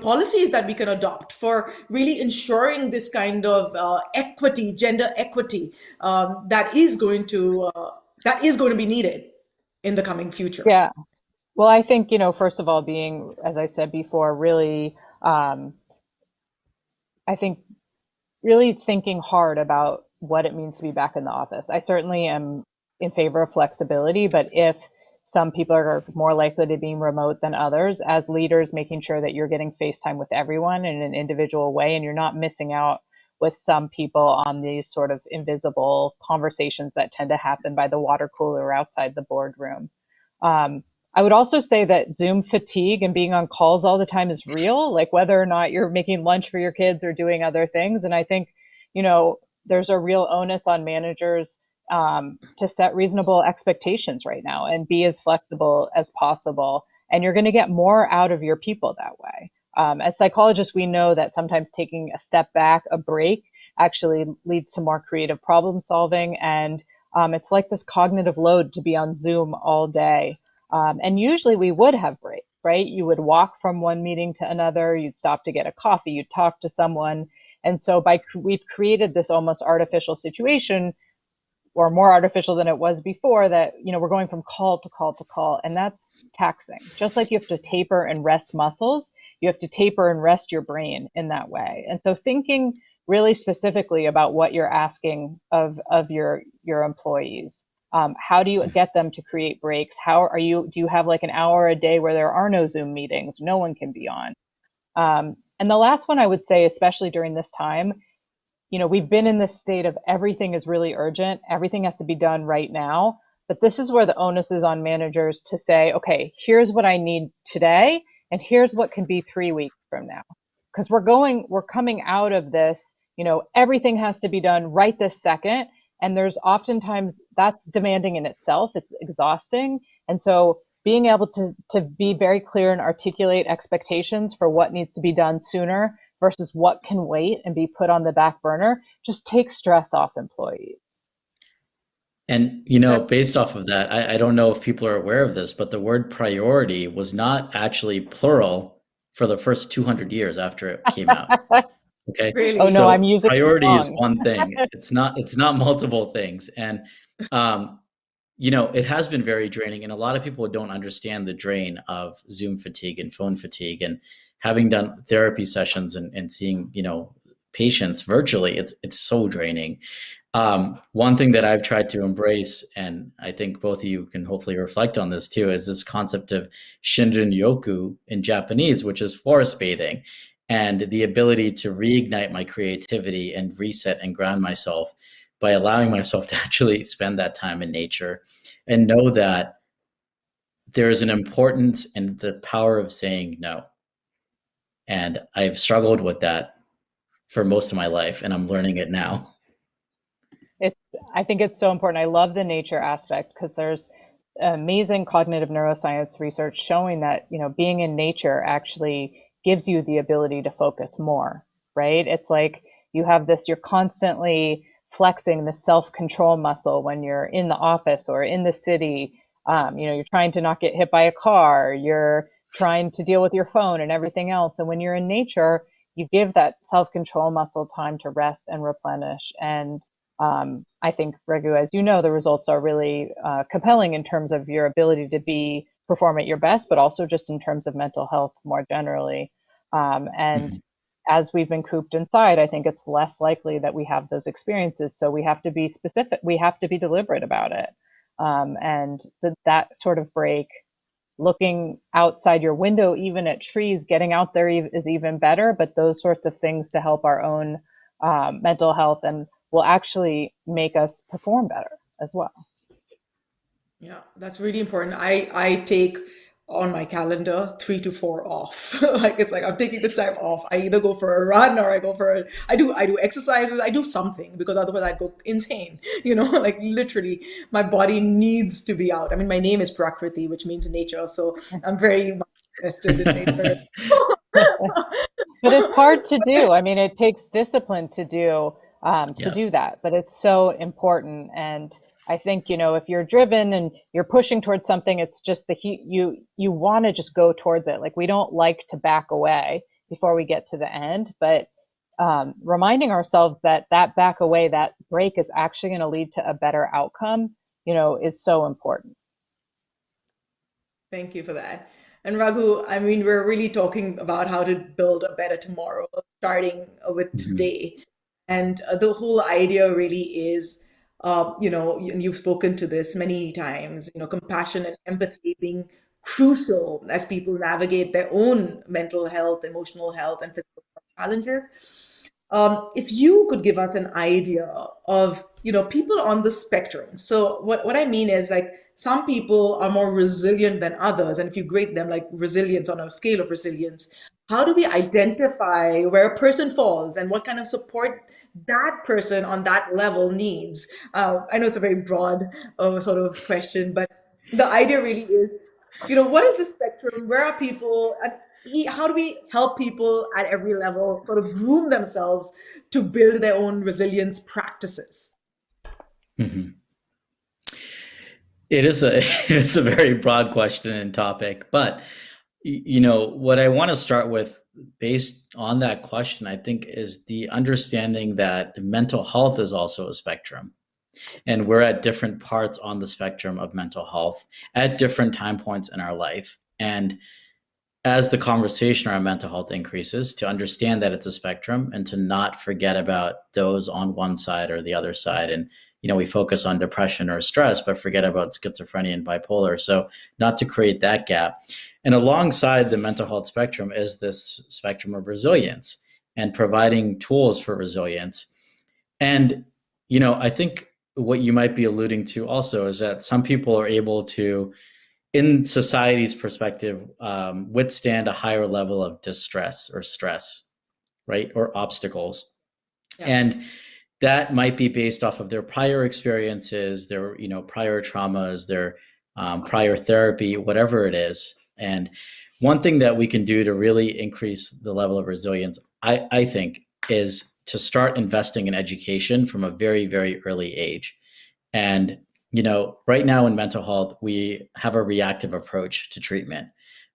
policies that we can adopt for really ensuring this kind of equity, gender equity, that is going to be needed in the coming future? Yeah. Well, I think, first of all, being, as I said before, really, I think really thinking hard about what it means to be back in the office. I certainly am in favor of flexibility, but if some people are more likely to be remote than others, as leaders, making sure that you're getting face time with everyone in an individual way, and you're not missing out with some people on these sort of invisible conversations that tend to happen by the water cooler or outside the boardroom. I would also say that Zoom fatigue and being on calls all the time is real, like whether or not you're making lunch for your kids or doing other things. And I think, there's a real onus on managers to set reasonable expectations right now and be as flexible as possible. And you're going to get more out of your people that way. As psychologists, we know that sometimes taking a step back, a break, actually leads to more creative problem solving. And it's like this cognitive load to be on Zoom all day. And usually we would have breaks, right? You would walk from one meeting to another, you'd stop to get a coffee, you'd talk to someone. And so we've created this almost artificial situation, or more artificial than it was before, that, we're going from call to call to call, and that's taxing. Just like you have to taper and rest muscles, you have to taper and rest your brain in that way. And so thinking really specifically about what you're asking of your employees. How do you get them to create breaks? Do you have like an hour a day where there are no Zoom meetings, no one can be on? And the last one I would say, especially during this time, we've been in this state of everything is really urgent. Everything has to be done right now. But this is where the onus is on managers to say, okay, here's what I need today, and here's what can be 3 weeks from now. Because we're coming out of this, everything has to be done right this second. And there's oftentimes that's demanding in itself. It's exhausting. And so being able to be very clear and articulate expectations for what needs to be done sooner versus what can wait and be put on the back burner just takes stress off employees. And, based off of that, I don't know if people are aware of this, but the word priority was not actually plural for the first 200 years after it came out. Okay. Really? Oh no, So I'm using priority is wrong. one thing. It's not multiple things. And, it has been very draining, and a lot of people don't understand the drain of Zoom fatigue and phone fatigue. And having done therapy sessions and seeing, patients virtually, it's so draining. One thing that I've tried to embrace, and I think both of you can hopefully reflect on this too, is this concept of Shinrin-yoku in Japanese, which is forest bathing, and the ability to reignite my creativity and reset and ground myself by allowing myself to actually spend that time in nature and know that there is an importance in the power of saying no. And I've struggled with that for most of my life, and I'm learning it now. I think it's so important. I love the nature aspect because there's amazing cognitive neuroscience research showing that, being in nature actually gives you the ability to focus more, right? It's like you're constantly flexing the self-control muscle when you're in the office or in the city. You're trying to not get hit by a car, you're trying to deal with your phone and everything else. And when you're in nature, you give that self-control muscle time to rest and replenish. And I think, Raghu, as you know, the results are really compelling in terms of your ability to perform at your best, but also just in terms of mental health more generally. And as we've been cooped inside, I think it's less likely that we have those experiences. So we have to be specific. We have to be deliberate about it. And that sort of break, looking outside your window, even at trees, getting out there is even better. But those sorts of things to help our own mental health and will actually make us perform better as well. Yeah, that's really important. I take on my calendar 3 to 4 off. It's like I'm taking this time off. I either go for a run or I do exercises. I do something because otherwise I'd go insane. Like literally my body needs to be out. I mean, my name is Prakriti, which means nature. So I'm very much invested in nature. But it's hard to do. I mean, it takes discipline to do that, but it's so important. And I think, if you're driven and you're pushing towards something, it's just the heat. You want to just go towards it. Like we don't like to back away before we get to the end, but reminding ourselves that back away, that break is actually going to lead to a better outcome, is so important. Thank you for that. And Raghu, I mean, we're really talking about how to build a better tomorrow, starting with today. And the whole idea really is, and you've spoken to this many times, compassion and empathy being crucial as people navigate their own mental health, emotional health, and physical challenges. If you could give us an idea of, people on the spectrum. So what I mean is like, some people are more resilient than others. And if you grade them like resilience on a scale of resilience, how do we identify where a person falls and what kind of support that person on that level needs? I know it's a very broad sort of question, but the idea really is, what is the spectrum? Where are people? And how do we help people at every level sort of groom themselves to build their own resilience practices? It's a very broad question and topic, but what I want to start with based on that question, I think, is the understanding that mental health is also a spectrum. And we're at different parts on the spectrum of mental health at different time points in our life. And as the conversation around mental health increases, to understand that it's a spectrum and to not forget about those on one side or the other side. And, we focus on depression or stress, but forget about schizophrenia and bipolar. So not to create that gap. And alongside the mental health spectrum is this spectrum of resilience and providing tools for resilience. And, I think what you might be alluding to also is that some people are able to, in society's perspective, withstand a higher level of distress or stress, right? Or obstacles. Yeah. And that might be based off of their prior experiences, their, prior traumas, their prior therapy, whatever it is. And one thing that we can do to really increase the level of resilience, I think, is to start investing in education from a very, very early age. And right now in mental health, we have a reactive approach to treatment,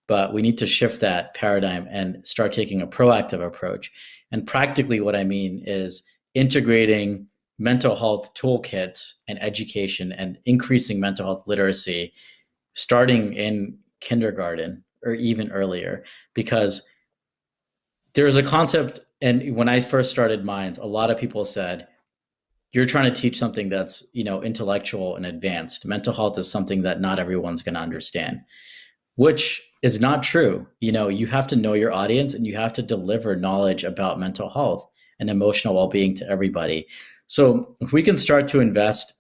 but we need to shift that paradigm and start taking a proactive approach. And practically what I mean is integrating mental health toolkits and education and increasing mental health literacy starting in kindergarten or even earlier, because there's a concept. And when I first started Minds, a lot of people said, you're trying to teach something that's, intellectual and advanced. Mental health is something that not everyone's going to understand, which is not true. You have to know your audience and you have to deliver knowledge about mental health and emotional well-being to everybody. So if we can start to invest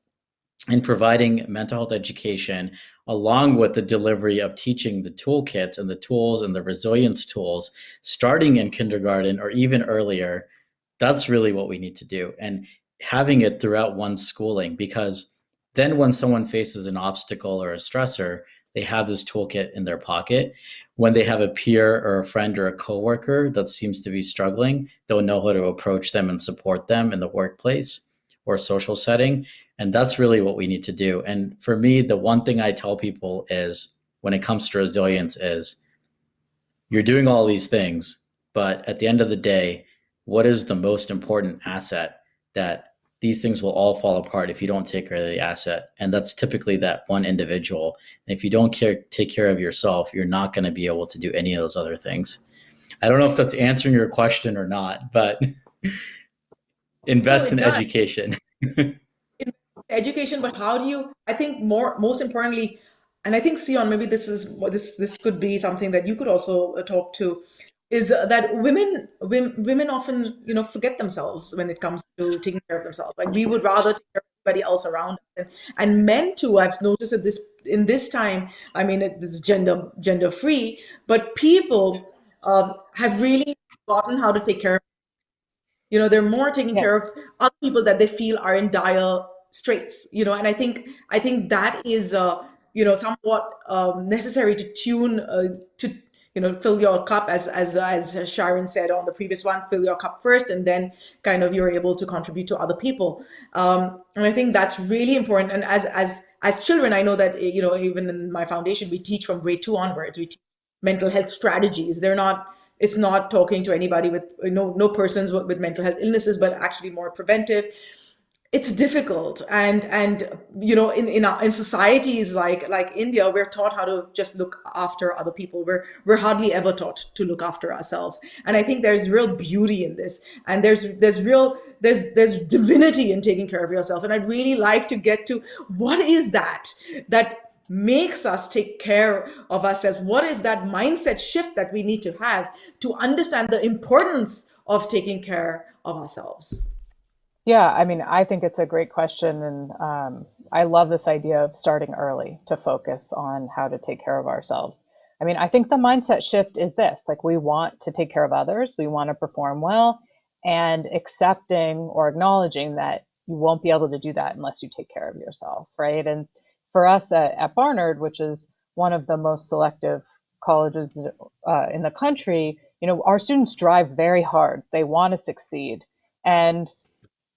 in providing mental health education along with the delivery of teaching the toolkits and the tools and the resilience tools starting in kindergarten or even earlier, that's really what we need to do. And having it throughout one's schooling, because then when someone faces an obstacle or a stressor, they have this toolkit in their pocket. When they have a peer or a friend or a coworker that seems to be struggling, they'll know how to approach them and support them in the workplace or social setting. And that's really what we need to do. And for me, the one thing I tell people is when it comes to resilience is you're doing all these things, but at the end of the day, what is the most important asset? That these things will all fall apart if you don't take care of the asset. And that's typically that one individual. And if you don't take care of yourself, you're not going to be able to do any of those other things. I don't know if that's answering your question or not, but invest in education. Education, but how do you, I think most importantly, and I think Sion, maybe this could be something that you could also talk to, is that women often forget themselves when it comes to taking care of themselves. Like we would rather take care of everybody else around us, and men too. I've noticed that in this time, I mean, this is gender free, but people have really forgotten how to take care of. They're more taking care of other people that they feel are in dire straits. And I think that is somewhat necessary to tune to fill your cup, as Sharon said on the previous one, fill your cup first, and then kind of you're able to contribute to other people. And I think that's really important. And as children, I know that even in my foundation, we teach from grade 2 onwards. We teach mental health strategies. It's not talking to anybody with no persons with mental health illnesses, but actually more preventive. It's difficult, and in societies like India, we're taught how to just look after other people. We're hardly ever taught to look after ourselves, and I think there's real beauty in this, and there's divinity in taking care of yourself. And I'd really like to get to what is that makes us take care of ourselves. What is that mindset shift that we need to have to understand the importance of taking care of ourselves? Yeah, I mean, I think it's a great question. And I love this idea of starting early to focus on how to take care of ourselves. I mean, I think the mindset shift is this, like we want to take care of others, we want to perform well, and accepting or acknowledging that you won't be able to do that unless you take care of yourself, right? And for us at Barnard, which is one of the most selective colleges in the country, our students drive very hard. They want to succeed. And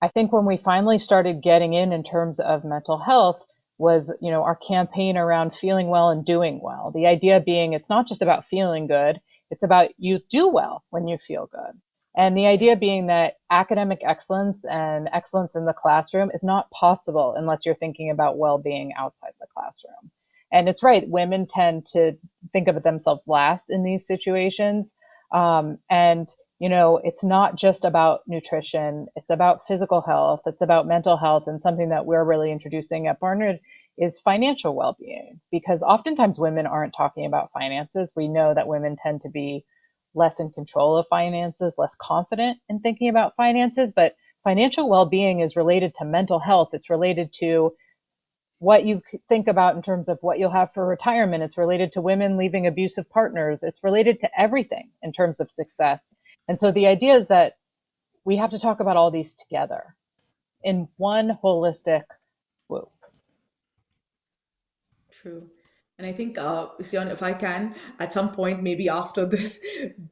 I think when we finally started getting in terms of mental health was, our campaign around feeling well and doing well. The idea being it's not just about feeling good, it's about you do well when you feel good. And the idea being that academic excellence and excellence in the classroom is not possible unless you're thinking about well-being outside the classroom. And it's right, women tend to think of themselves last in these situations. And it's not just about nutrition, it's about physical health, it's about mental health, and something that we're really introducing at Barnard is financial well-being, because oftentimes women aren't talking about finances. We know that women tend to be less in control of finances, less confident in thinking about finances, but financial well-being is related to mental health. It's related to what you think about in terms of what you'll have for retirement. It's related to women leaving abusive partners. It's related to everything in terms of success. And so the idea is that we have to talk about all these together in one holistic loop. True. And I think, Sion, if I can, at some point, maybe after this,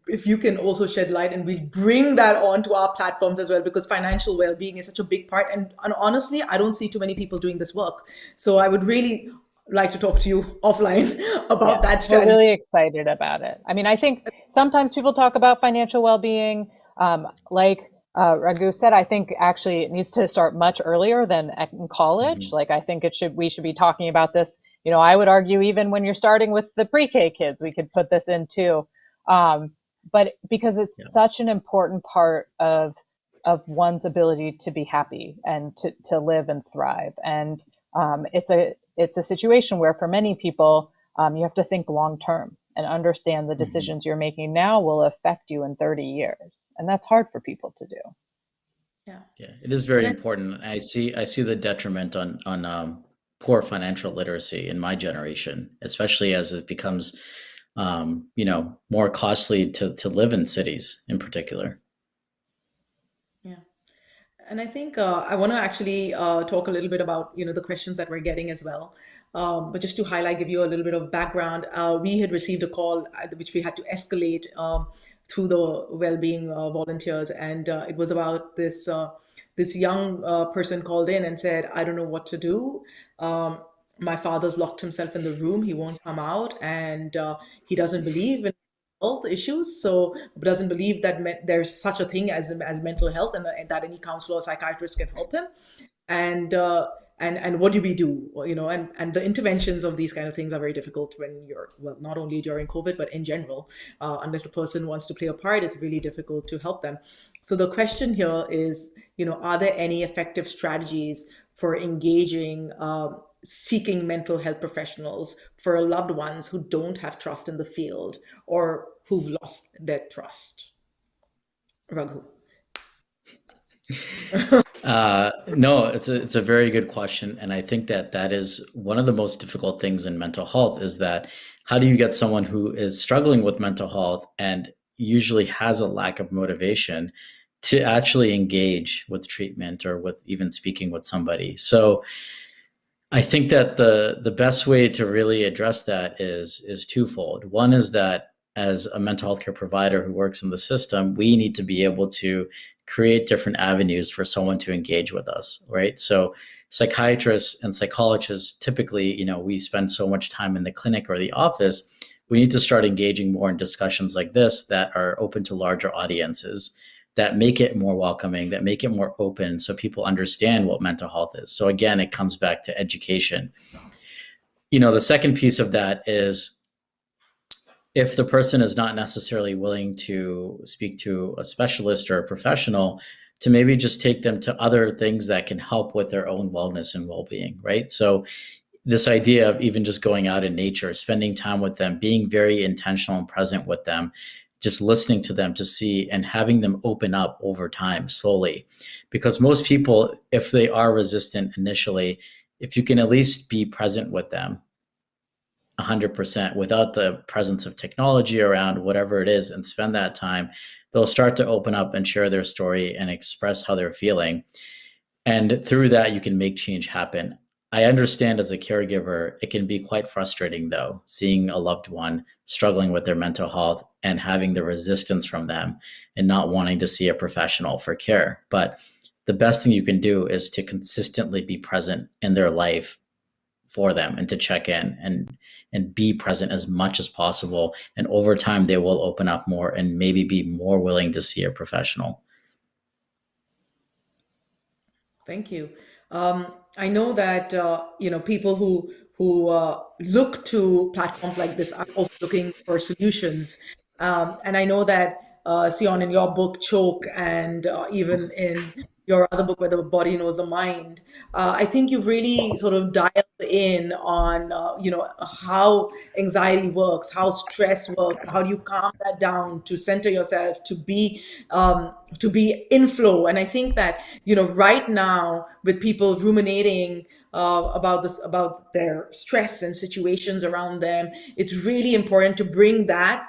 if you can also shed light, and we'll bring that onto our platforms as well, because financial well-being is such a big part. And honestly, I don't see too many people doing this work. So I would really like to talk to you offline about that strategy. We're really excited about it. I mean, I think sometimes people talk about financial well-being, like Raghu said, I think actually it needs to start much earlier than in college. Mm-hmm. Like I think we should be talking about this. I would argue even when you're starting with the pre-K kids, we could put this in too. But because it's such an important part of of one's ability to be happy and to live and thrive. And it's a situation where for many people, you have to think long term and understand the decisions you're making now will affect you in 30 years. And that's hard for people to do. Yeah, it is very important. I see the detriment on poor financial literacy in my generation, especially as it becomes more costly to live in cities in particular. Yeah. And I think I want to actually talk a little bit about, the questions that we're getting as well. But just to highlight, give you a little bit of background, we had received a call which we had to escalate through the well-being volunteers, and it was about this young person called in and said, "I don't know what to do. My father's locked himself in the room. He won't come out, and he doesn't believe in health issues, so doesn't believe that there's such a thing as mental health, and that any counselor or psychiatrist can help him. And and what do we do? Well, and the interventions of these kind of things are very difficult when you're, well, not only during COVID but in general. Unless the person wants to play a part, it's really difficult to help them. So the question here is, are there any effective strategies for engaging seeking mental health professionals for loved ones who don't have trust in the field or who've lost their trust? Raghu. No, it's a very good question, and I think that is one of the most difficult things in mental health is that how do you get someone who is struggling with mental health and usually has a lack of motivation to actually engage with treatment or with even speaking with somebody? So I think that the best way to really address that is twofold. One is that as a mental health care provider who works in the system, we need to be able to create different avenues for someone to engage with us, right? So psychiatrists and psychologists, typically, we spend so much time in the clinic or the office. We need to start engaging more in discussions like this that are open to larger audiences, that make it more welcoming, that make it more open so people understand what mental health is. So again, it comes back to education. The second piece of that is if the person is not necessarily willing to speak to a specialist or a professional, to maybe just take them to other things that can help with their own wellness and well-being, right? So this idea of even just going out in nature, spending time with them, being very intentional and present with them, just listening to them to see and having them open up over time slowly. Because most people, if they are resistant initially, if you can at least be present with them 100% without the presence of technology around, whatever it is, and spend that time, they'll start to open up and share their story and express how they're feeling. And through that, you can make change happen. I understand as a caregiver, it can be quite frustrating, though, seeing a loved one struggling with their mental health and having the resistance from them and not wanting to see a professional for care. But the best thing you can do is to consistently be present in their life for them and to check in and be present as much as possible. And over time, they will open up more and maybe be more willing to see a professional. Thank you. I know that people who look to platforms like this are also looking for solutions, and I know that Sion, in your book Choke, and even in your other book, Where the Body Knows the Mind, I think you've really sort of dialed in on how anxiety works, how stress works, how do you calm that down to center yourself, to be in flow. And I think that right now, with people ruminating about their stress and situations around them, it's really important to bring that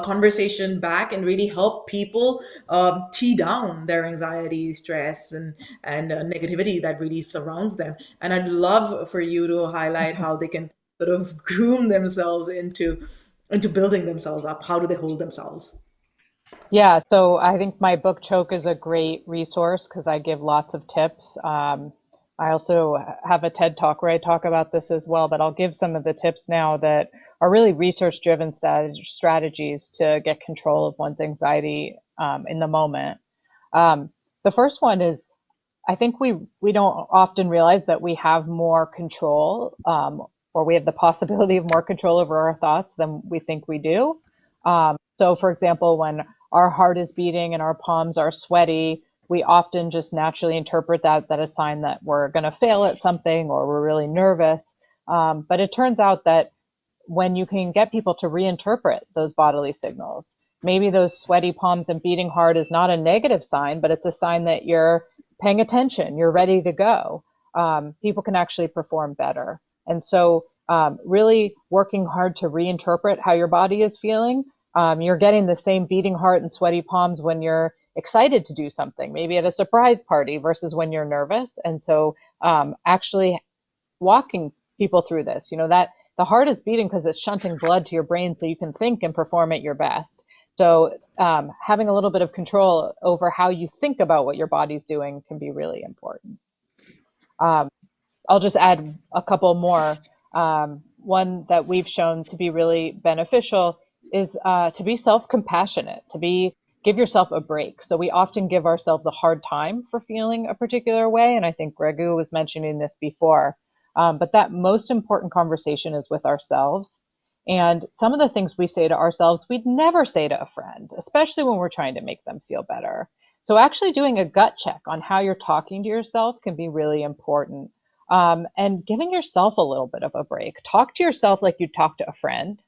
conversation back and really help people tee down their anxiety, stress, and negativity that really surrounds them. And I'd love for you to highlight how they can sort of groom themselves into building themselves up. How do they hold themselves? Yeah, so I think my book Choke is a great resource because I give lots of tips. I also have a TED Talk where I talk about this as well, but I'll give some of the tips now that are really research-driven strategies to get control of one's anxiety in the moment. The first one is, I think we don't often realize that we have more control, or we have the possibility of more control over our thoughts than we think we do. So for example, when our heart is beating and our palms are sweaty, we often just naturally interpret that a sign that we're going to fail at something or we're really nervous. But it turns out that when you can get people to reinterpret those bodily signals, maybe those sweaty palms and beating heart is not a negative sign, but it's a sign that you're paying attention, you're ready to go. People can actually perform better. And so really working hard to reinterpret how your body is feeling. You're getting the same beating heart and sweaty palms when you're excited to do something, maybe at a surprise party versus when you're nervous. And so actually walking people through this, that the heart is beating because it's shunting blood to your brain so you can think and perform at your best. So having a little bit of control over how you think about what your body's doing can be really important. I'll just add a couple more. One that we've shown to be really beneficial is to be self-compassionate, give yourself a break. So we often give ourselves a hard time for feeling a particular way, and I think Raghu was mentioning this before. But that most important conversation is with ourselves. And some of the things we say to ourselves, we'd never say to a friend, especially when we're trying to make them feel better. So actually doing a gut check on how you're talking to yourself can be really important. And giving yourself a little bit of a break. Talk to yourself like you'd talk to a friend.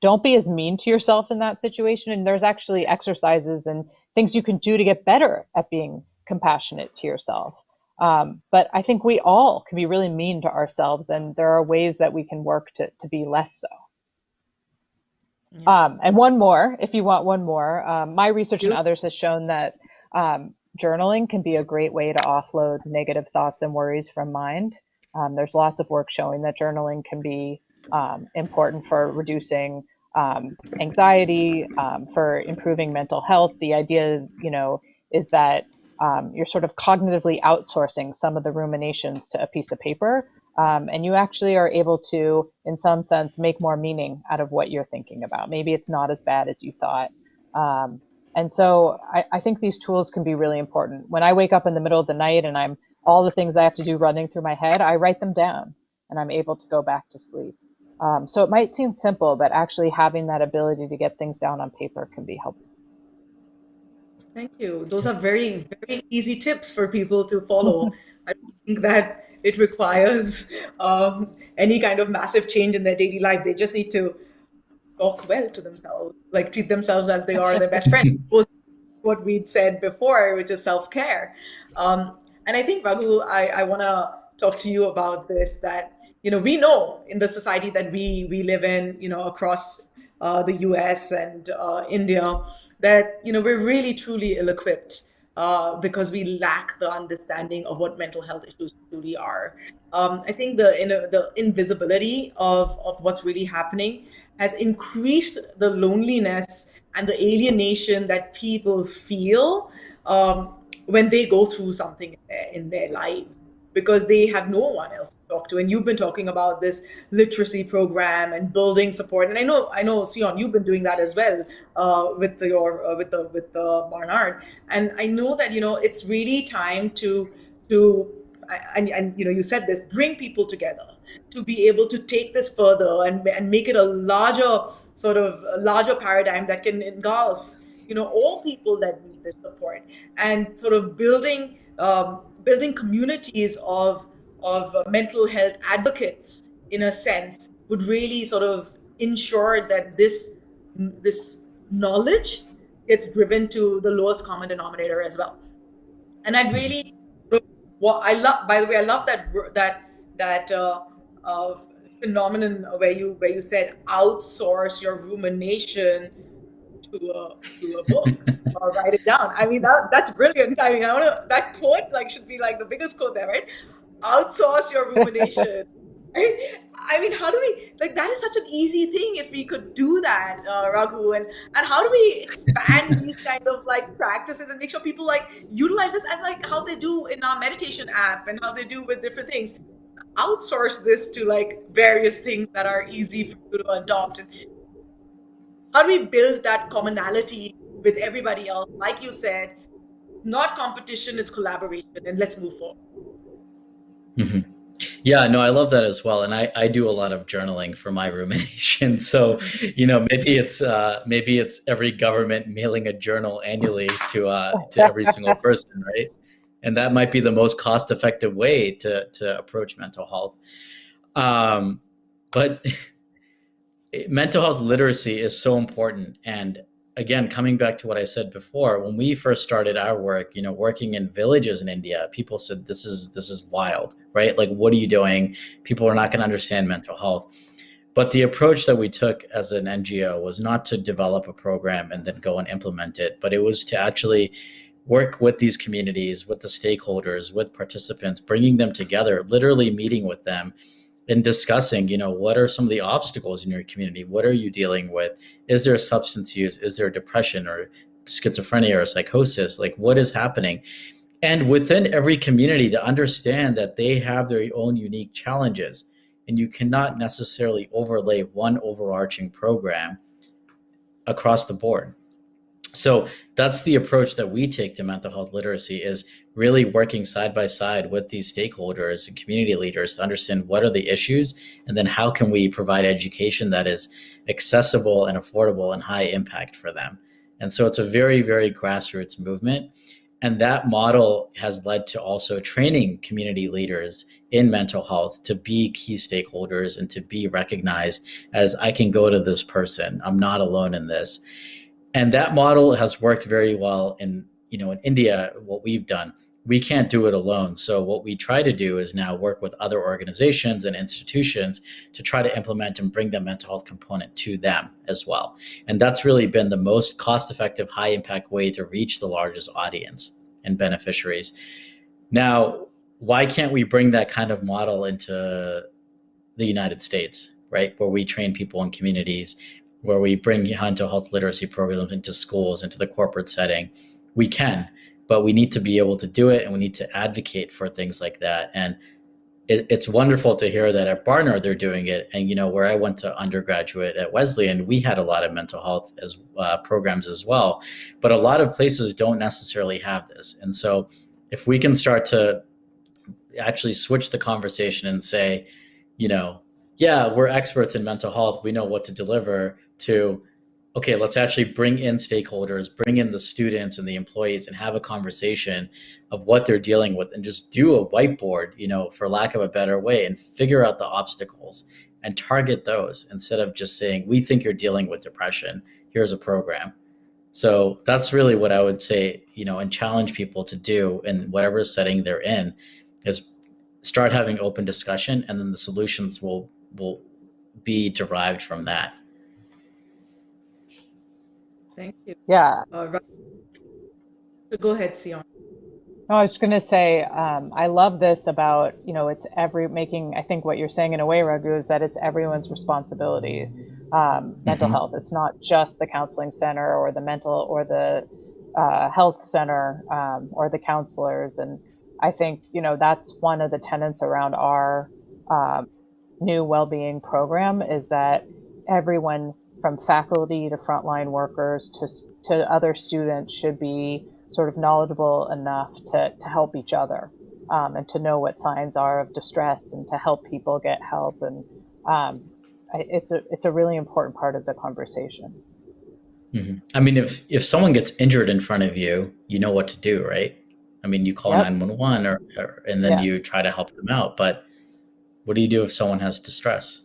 Don't be as mean to yourself in that situation. And there's actually exercises and things you can do to get better at being compassionate to yourself. But I think we all can be really mean to ourselves, and there are ways that we can work to be less so. Yeah. And one more, if you want one more, my research and others has shown that journaling can be a great way to offload negative thoughts and worries from mind. There's lots of work showing that journaling can be important for reducing anxiety, for improving mental health. The idea, is that you're sort of cognitively outsourcing some of the ruminations to a piece of paper. And you actually are able to, in some sense, make more meaning out of what you're thinking about. Maybe it's not as bad as you thought. And so I think these tools can be really important. When I wake up in the middle of the night and all the things I have to do running through my head, I write them down and I'm able to go back to sleep. So it might seem simple, but actually having that ability to get things down on paper can be helpful. Thank you. Those are very, very easy tips for people to follow. I don't think that it requires any kind of massive change in their daily life. They just need to talk well to themselves, like treat themselves as they are their best friend. What we'd said before, which is self-care. And I think, Raghu, I want to talk to you about this, that, we know in the society that we live in, across the US and India, that, we're really truly ill-equipped because we lack the understanding of what mental health issues truly are. I think the invisibility of what's really happening has increased the loneliness and the alienation that people feel when they go through something in their lives, because they have no one else to talk to. And you've been talking about this literacy program and building support, and I know, Sion, you've been doing that as well with the Barnard. And I know that it's really time to and you said this, bring people together to be able to take this further and make it a larger paradigm that can engulf all people that need this support, and sort of building communities of mental health advocates, in a sense, would really sort of ensure that this knowledge gets driven to the lowest common denominator as well. And I'd really, well, by the way, I love that phenomenon where you said outsource your rumination to a book or write it down. I mean, that's brilliant. I mean, that quote should be like the biggest quote there, right? Outsource your rumination. Right? I mean, how do we, that is such an easy thing if we could do that, Raghu, and how do we expand these kind of practices and make sure people utilize this as how they do in our meditation app and how they do with different things. Outsource this to various things that are easy for you to adopt. And how do we build that commonality with everybody else? Like you said, not competition, it's collaboration, and let's move forward. Mm-hmm. Yeah, no, I love that as well. And I do a lot of journaling for my rumination. So, maybe it's every government mailing a journal annually to every single person, right? And that might be the most cost effective way to approach mental health. But mental health literacy is so important. And again, coming back to what I said before, when we first started our work, working in villages in India, people said this is wild, right? Like, what are you doing? People are not going to understand mental health. But the approach that we took as an NGO was not to develop a program and then go and implement it, but it was to actually work with these communities, with the stakeholders, with participants, bringing them together, literally meeting with them and discussing, what are some of the obstacles in your community? What are you dealing with? Is there substance use? Is there depression or schizophrenia or psychosis? Like, what is happening? And within every community, to understand that they have their own unique challenges, and you cannot necessarily overlay one overarching program across the board. So that's the approach that we take to mental health literacy, is really working side by side with these stakeholders and community leaders to understand what are the issues, and then how can we provide education that is accessible and affordable and high impact for them. And so it's a very, very grassroots movement. And that model has led to also training community leaders in mental health to be key stakeholders and to be recognized as, I can go to this person, I'm not alone in this. And that model has worked very well in India. What we've done, we can't do it alone. So what we try to do is now work with other organizations and institutions to try to implement and bring the mental health component to them as well. And that's really been the most cost effective, high impact way to reach the largest audience and beneficiaries. Now, why can't we bring that kind of model into the United States, right? Where we train people in communities, where we bring mental health literacy programs into schools, into the corporate setting. We can, but we need to be able to do it, and we need to advocate for things like that. And it's wonderful to hear that at Barnard they're doing it. And where I went to undergraduate at Wesleyan, we had a lot of mental health as programs as well. But a lot of places don't necessarily have this. And so if we can start to actually switch the conversation and say, yeah, we're experts in mental health, we know what to deliver, to, okay, let's actually bring in stakeholders, bring in the students and the employees, and have a conversation of what they're dealing with, and just do a whiteboard, for lack of a better way, and figure out the obstacles and target those, instead of just saying, we think you're dealing with depression, here's a program. So that's really what I would say, and challenge people to do in whatever setting they're in, is start having open discussion, and then the solutions will be derived from that. Thank you. Yeah. So go ahead, Sion. No, I was just going to say, I love this about, it's making, I think what you're saying in a way, Raghu, is that it's everyone's responsibility, mental health. It's not just the counseling center or the mental or the health center or the counselors. And I think, that's one of the tenets around our new well-being program, is that everyone from faculty to frontline workers to other students should be sort of knowledgeable enough to help each other and to know what signs are of distress and to help people get help. And it's a really important part of the conversation. Mm-hmm. I mean, if someone gets injured in front of you, you know what to do, right? I mean, you call 911 and then you try to help them out. But what do you do if someone has distress?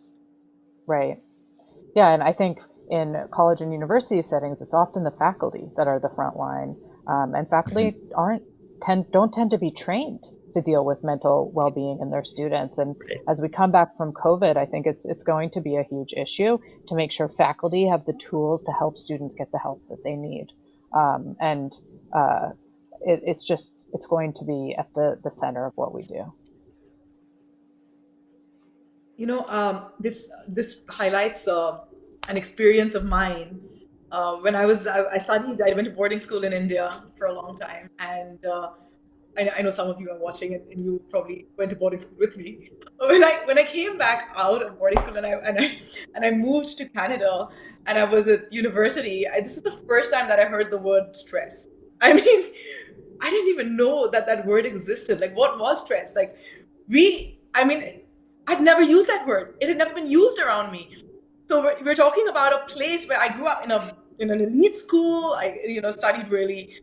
Right. Yeah, and I think in college and university settings, it's often the faculty that are the front line, and faculty don't tend to be trained to deal with mental well-being in their students. And as we come back from COVID, I think it's going to be a huge issue to make sure faculty have the tools to help students get the help that they need. It's going to be at the center of what we do. This highlights an experience of mine. When I went to boarding school in India for a long time, and I know some of you are watching, and you probably went to boarding school with me. When I came back out of boarding school and I moved to Canada, and I was at university, this is the first time that I heard the word stress. I mean, I didn't even know that word existed. Like, what was stress? Like, I'd never used that word. It had never been used around me. So we're talking about a place where I grew up in an elite school. I studied really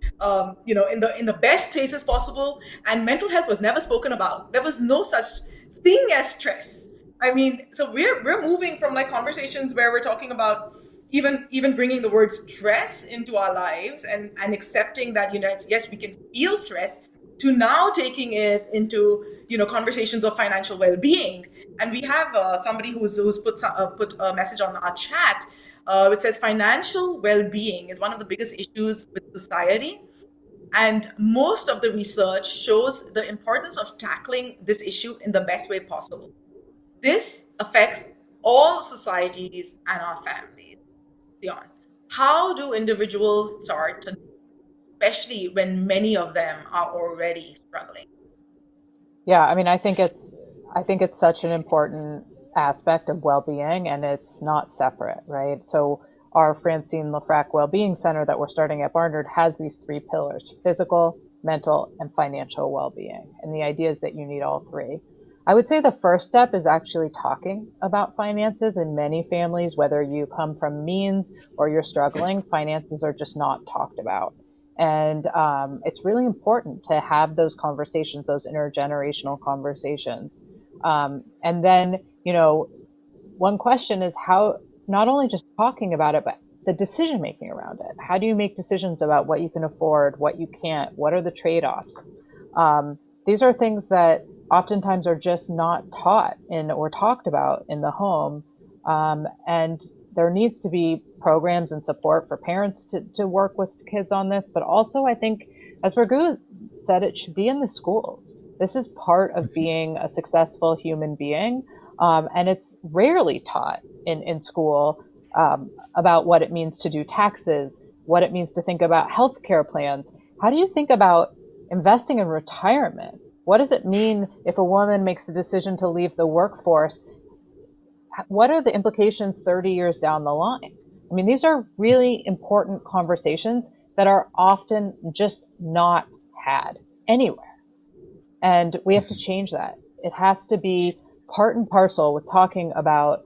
in the best places possible, and mental health was never spoken about. There was no such thing as stress. I mean, so we're moving from like conversations where we're talking about even bringing the word stress into our lives and accepting that yes, we can feel stress, to now taking it into conversations of financial well-being. And we have somebody who's put a message on our chat, which says financial well-being is one of the biggest issues with society, and most of the research shows the importance of tackling this issue in the best way possible. This affects all societies and our families. Sion, how do individuals start to, especially when many of them are already struggling? Yeah, I mean, I think it's such an important aspect of well-being, and it's not separate, right? So our Francine Lafrac Well-Being Center that we're starting at Barnard has these three pillars: physical, mental, and financial well-being. And the idea is that you need all three. I would say the first step is actually talking about finances. In many families, whether you come from means or you're struggling, finances are just not talked about. And it's really important to have those conversations, those intergenerational conversations. And then, one question is how, not only just talking about it, but the decision making around it. How do you make decisions about what you can afford, what you can't, what are the trade offs? These are things that oftentimes are just not taught in or talked about in the home. And there needs to be programs and support for parents to work with kids on this. But also, I think, as Raghu said, it should be in the schools. This is part of being a successful human being. And it's rarely taught in school about what it means to do taxes, what it means to think about healthcare plans. How do you think about investing in retirement? What does it mean if a woman makes the decision to leave the workforce? What are the implications 30 years down the line? I mean, these are really important conversations that are often just not had anywhere. And we have to change that. It has to be part and parcel with talking about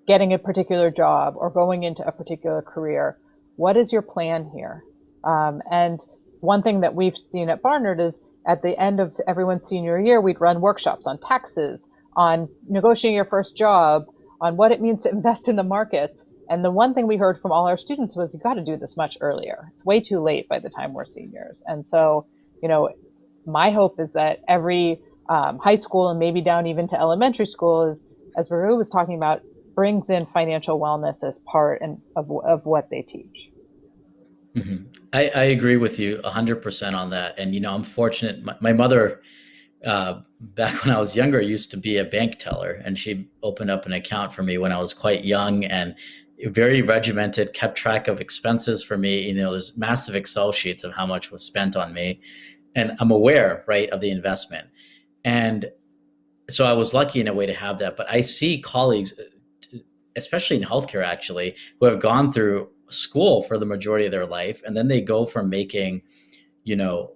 getting a particular job or going into a particular career. What is your plan here? And one thing that we've seen at Barnard is at the end of everyone's senior year, we'd run workshops on taxes, on negotiating your first job, on what it means to invest in the markets. And the one thing we heard from all our students was, you got to do this much earlier. It's way too late by the time we're seniors. And so, my hope is that every high school and maybe down even to elementary school, as Varu was talking about, brings in financial wellness as part of what they teach. Mm-hmm. I agree with you 100% on that. And, I'm fortunate. My mother, back when I was younger, used to be a bank teller, and she opened up an account for me when I was quite young and very regimented, kept track of expenses for me. There's massive Excel sheets of how much was spent on me. And I'm aware, right, of the investment. And so I was lucky in a way to have that. But I see colleagues, especially in healthcare actually, who have gone through school for the majority of their life, and then they go from making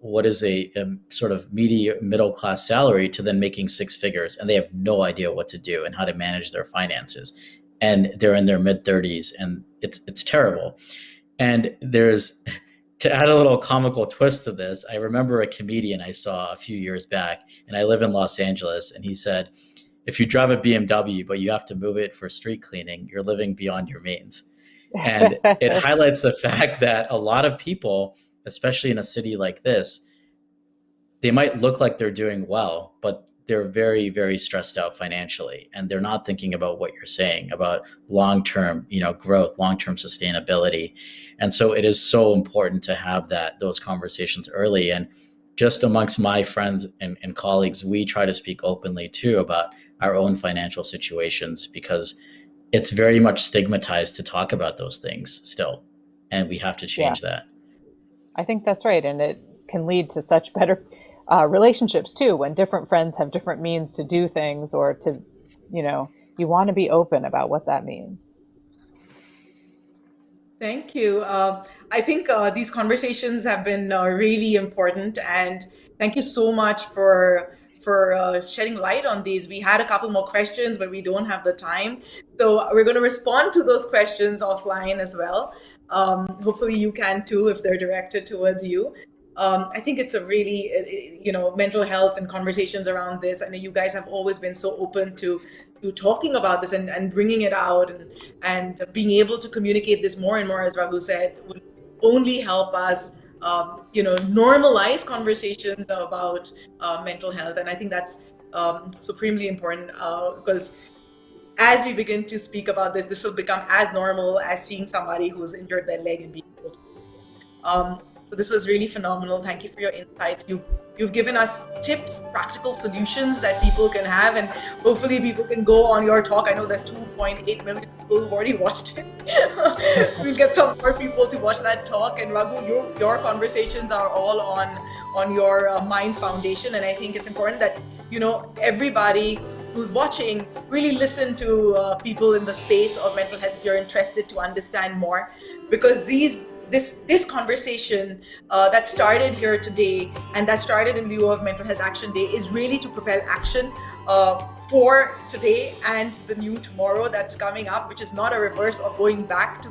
what is a sort of middle class salary to then making six figures, and they have no idea what to do and how to manage their finances, and they're in their mid 30s, and it's terrible. And there's, to add a little comical twist to this, I remember a comedian I saw a few years back, and I live in Los Angeles, and he said, if you drive a BMW but you have to move it for street cleaning, you're living beyond your means. And it highlights the fact that a lot of people, especially in a city like this, they might look like they're doing well, but they're very, very stressed out financially. And they're not thinking about what you're saying about long-term, growth, long-term sustainability. And so it is so important to have those conversations early. And just amongst my friends and colleagues, we try to speak openly too about our own financial situations, because it's very much stigmatized to talk about those things still. And we have to change that. I think that's right. And it can lead to such better relationships too, when different friends have different means to do things, or to, you want to be open about what that means. Thank you. I think these conversations have been really important, and thank you so much for shedding light on these. We had a couple more questions, but we don't have the time. So we're going to respond to those questions offline as well. Hopefully you can too, if they're directed towards you. I think it's a really, mental health and conversations around this. I know you guys have always been so open to talking about this and bringing it out and being able to communicate this more and more, as Raghu said, would only help us, normalize conversations about mental health. And I think that's supremely important because as we begin to speak about this will become as normal as seeing somebody who's injured their leg and being able to. So this was really phenomenal. Thank you for your insights. You've given us tips, practical solutions that people can have, and hopefully people can go on your talk. I know there's 2.8 million people who've already watched it. We'll get some more people to watch that talk. And Raghu, your conversations are all on your Minds Foundation, and I think it's important that everybody who's watching really listen to people in the space of mental health if you're interested to understand more, because this conversation that started here today and that started in lieu of Mental Health Action Day is really to propel action for today and the new tomorrow that's coming up, which is not a reverse of going back to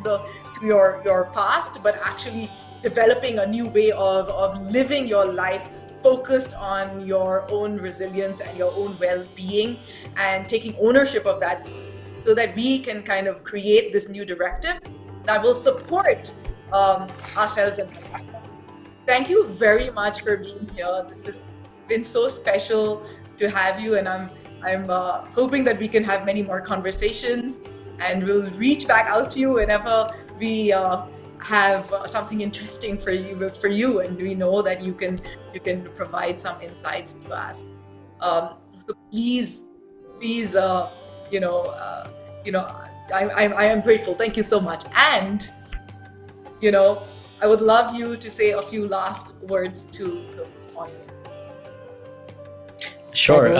your past, but actually developing a new way of living your life focused on your own resilience and your own well-being, and taking ownership of that so that we can kind of create this new directive that will support ourselves and our partners. Thank you very much for being here. This has been so special to have you, and I'm hoping that we can have many more conversations, and we'll reach back out to you whenever we have something interesting for you, and we know that you can provide some insights to us. So please, I am grateful. Thank you so much. And I would love you to say a few last words to the audience. Sure.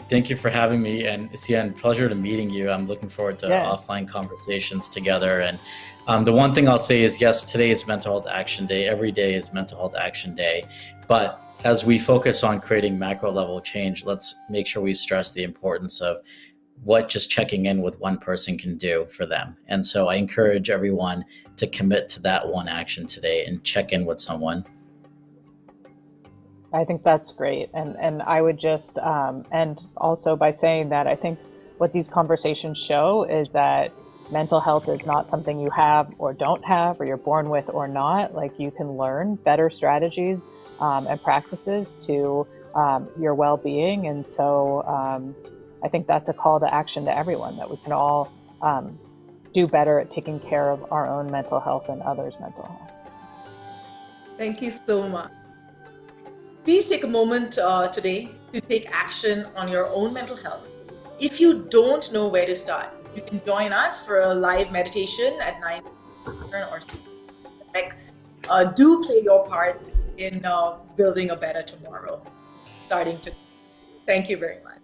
Thank you for having me, and Sian, pleasure to meeting you. I'm looking forward to offline conversations together. And the one thing I'll say is, yes, today is Mental Health Action Day. Every day is Mental Health Action Day. But as we focus on creating macro level change, let's make sure we stress the importance of what just checking in with one person can do for them. And so I encourage everyone to commit to that one action today and check in with someone. I think that's great. And I would just end also by saying that I think what these conversations show is that mental health is not something you have or don't have, or you're born with or not. Like, you can learn better strategies and practices to your well-being. And so I think that's a call to action to everyone, that we can all do better at taking care of our own mental health and others' mental health. Thank you so much. Please take a moment today to take action on your own mental health. If you don't know where to start, you can join us for a live meditation at 9 or so. Do play your part in building a better tomorrow, starting today. Thank you very much.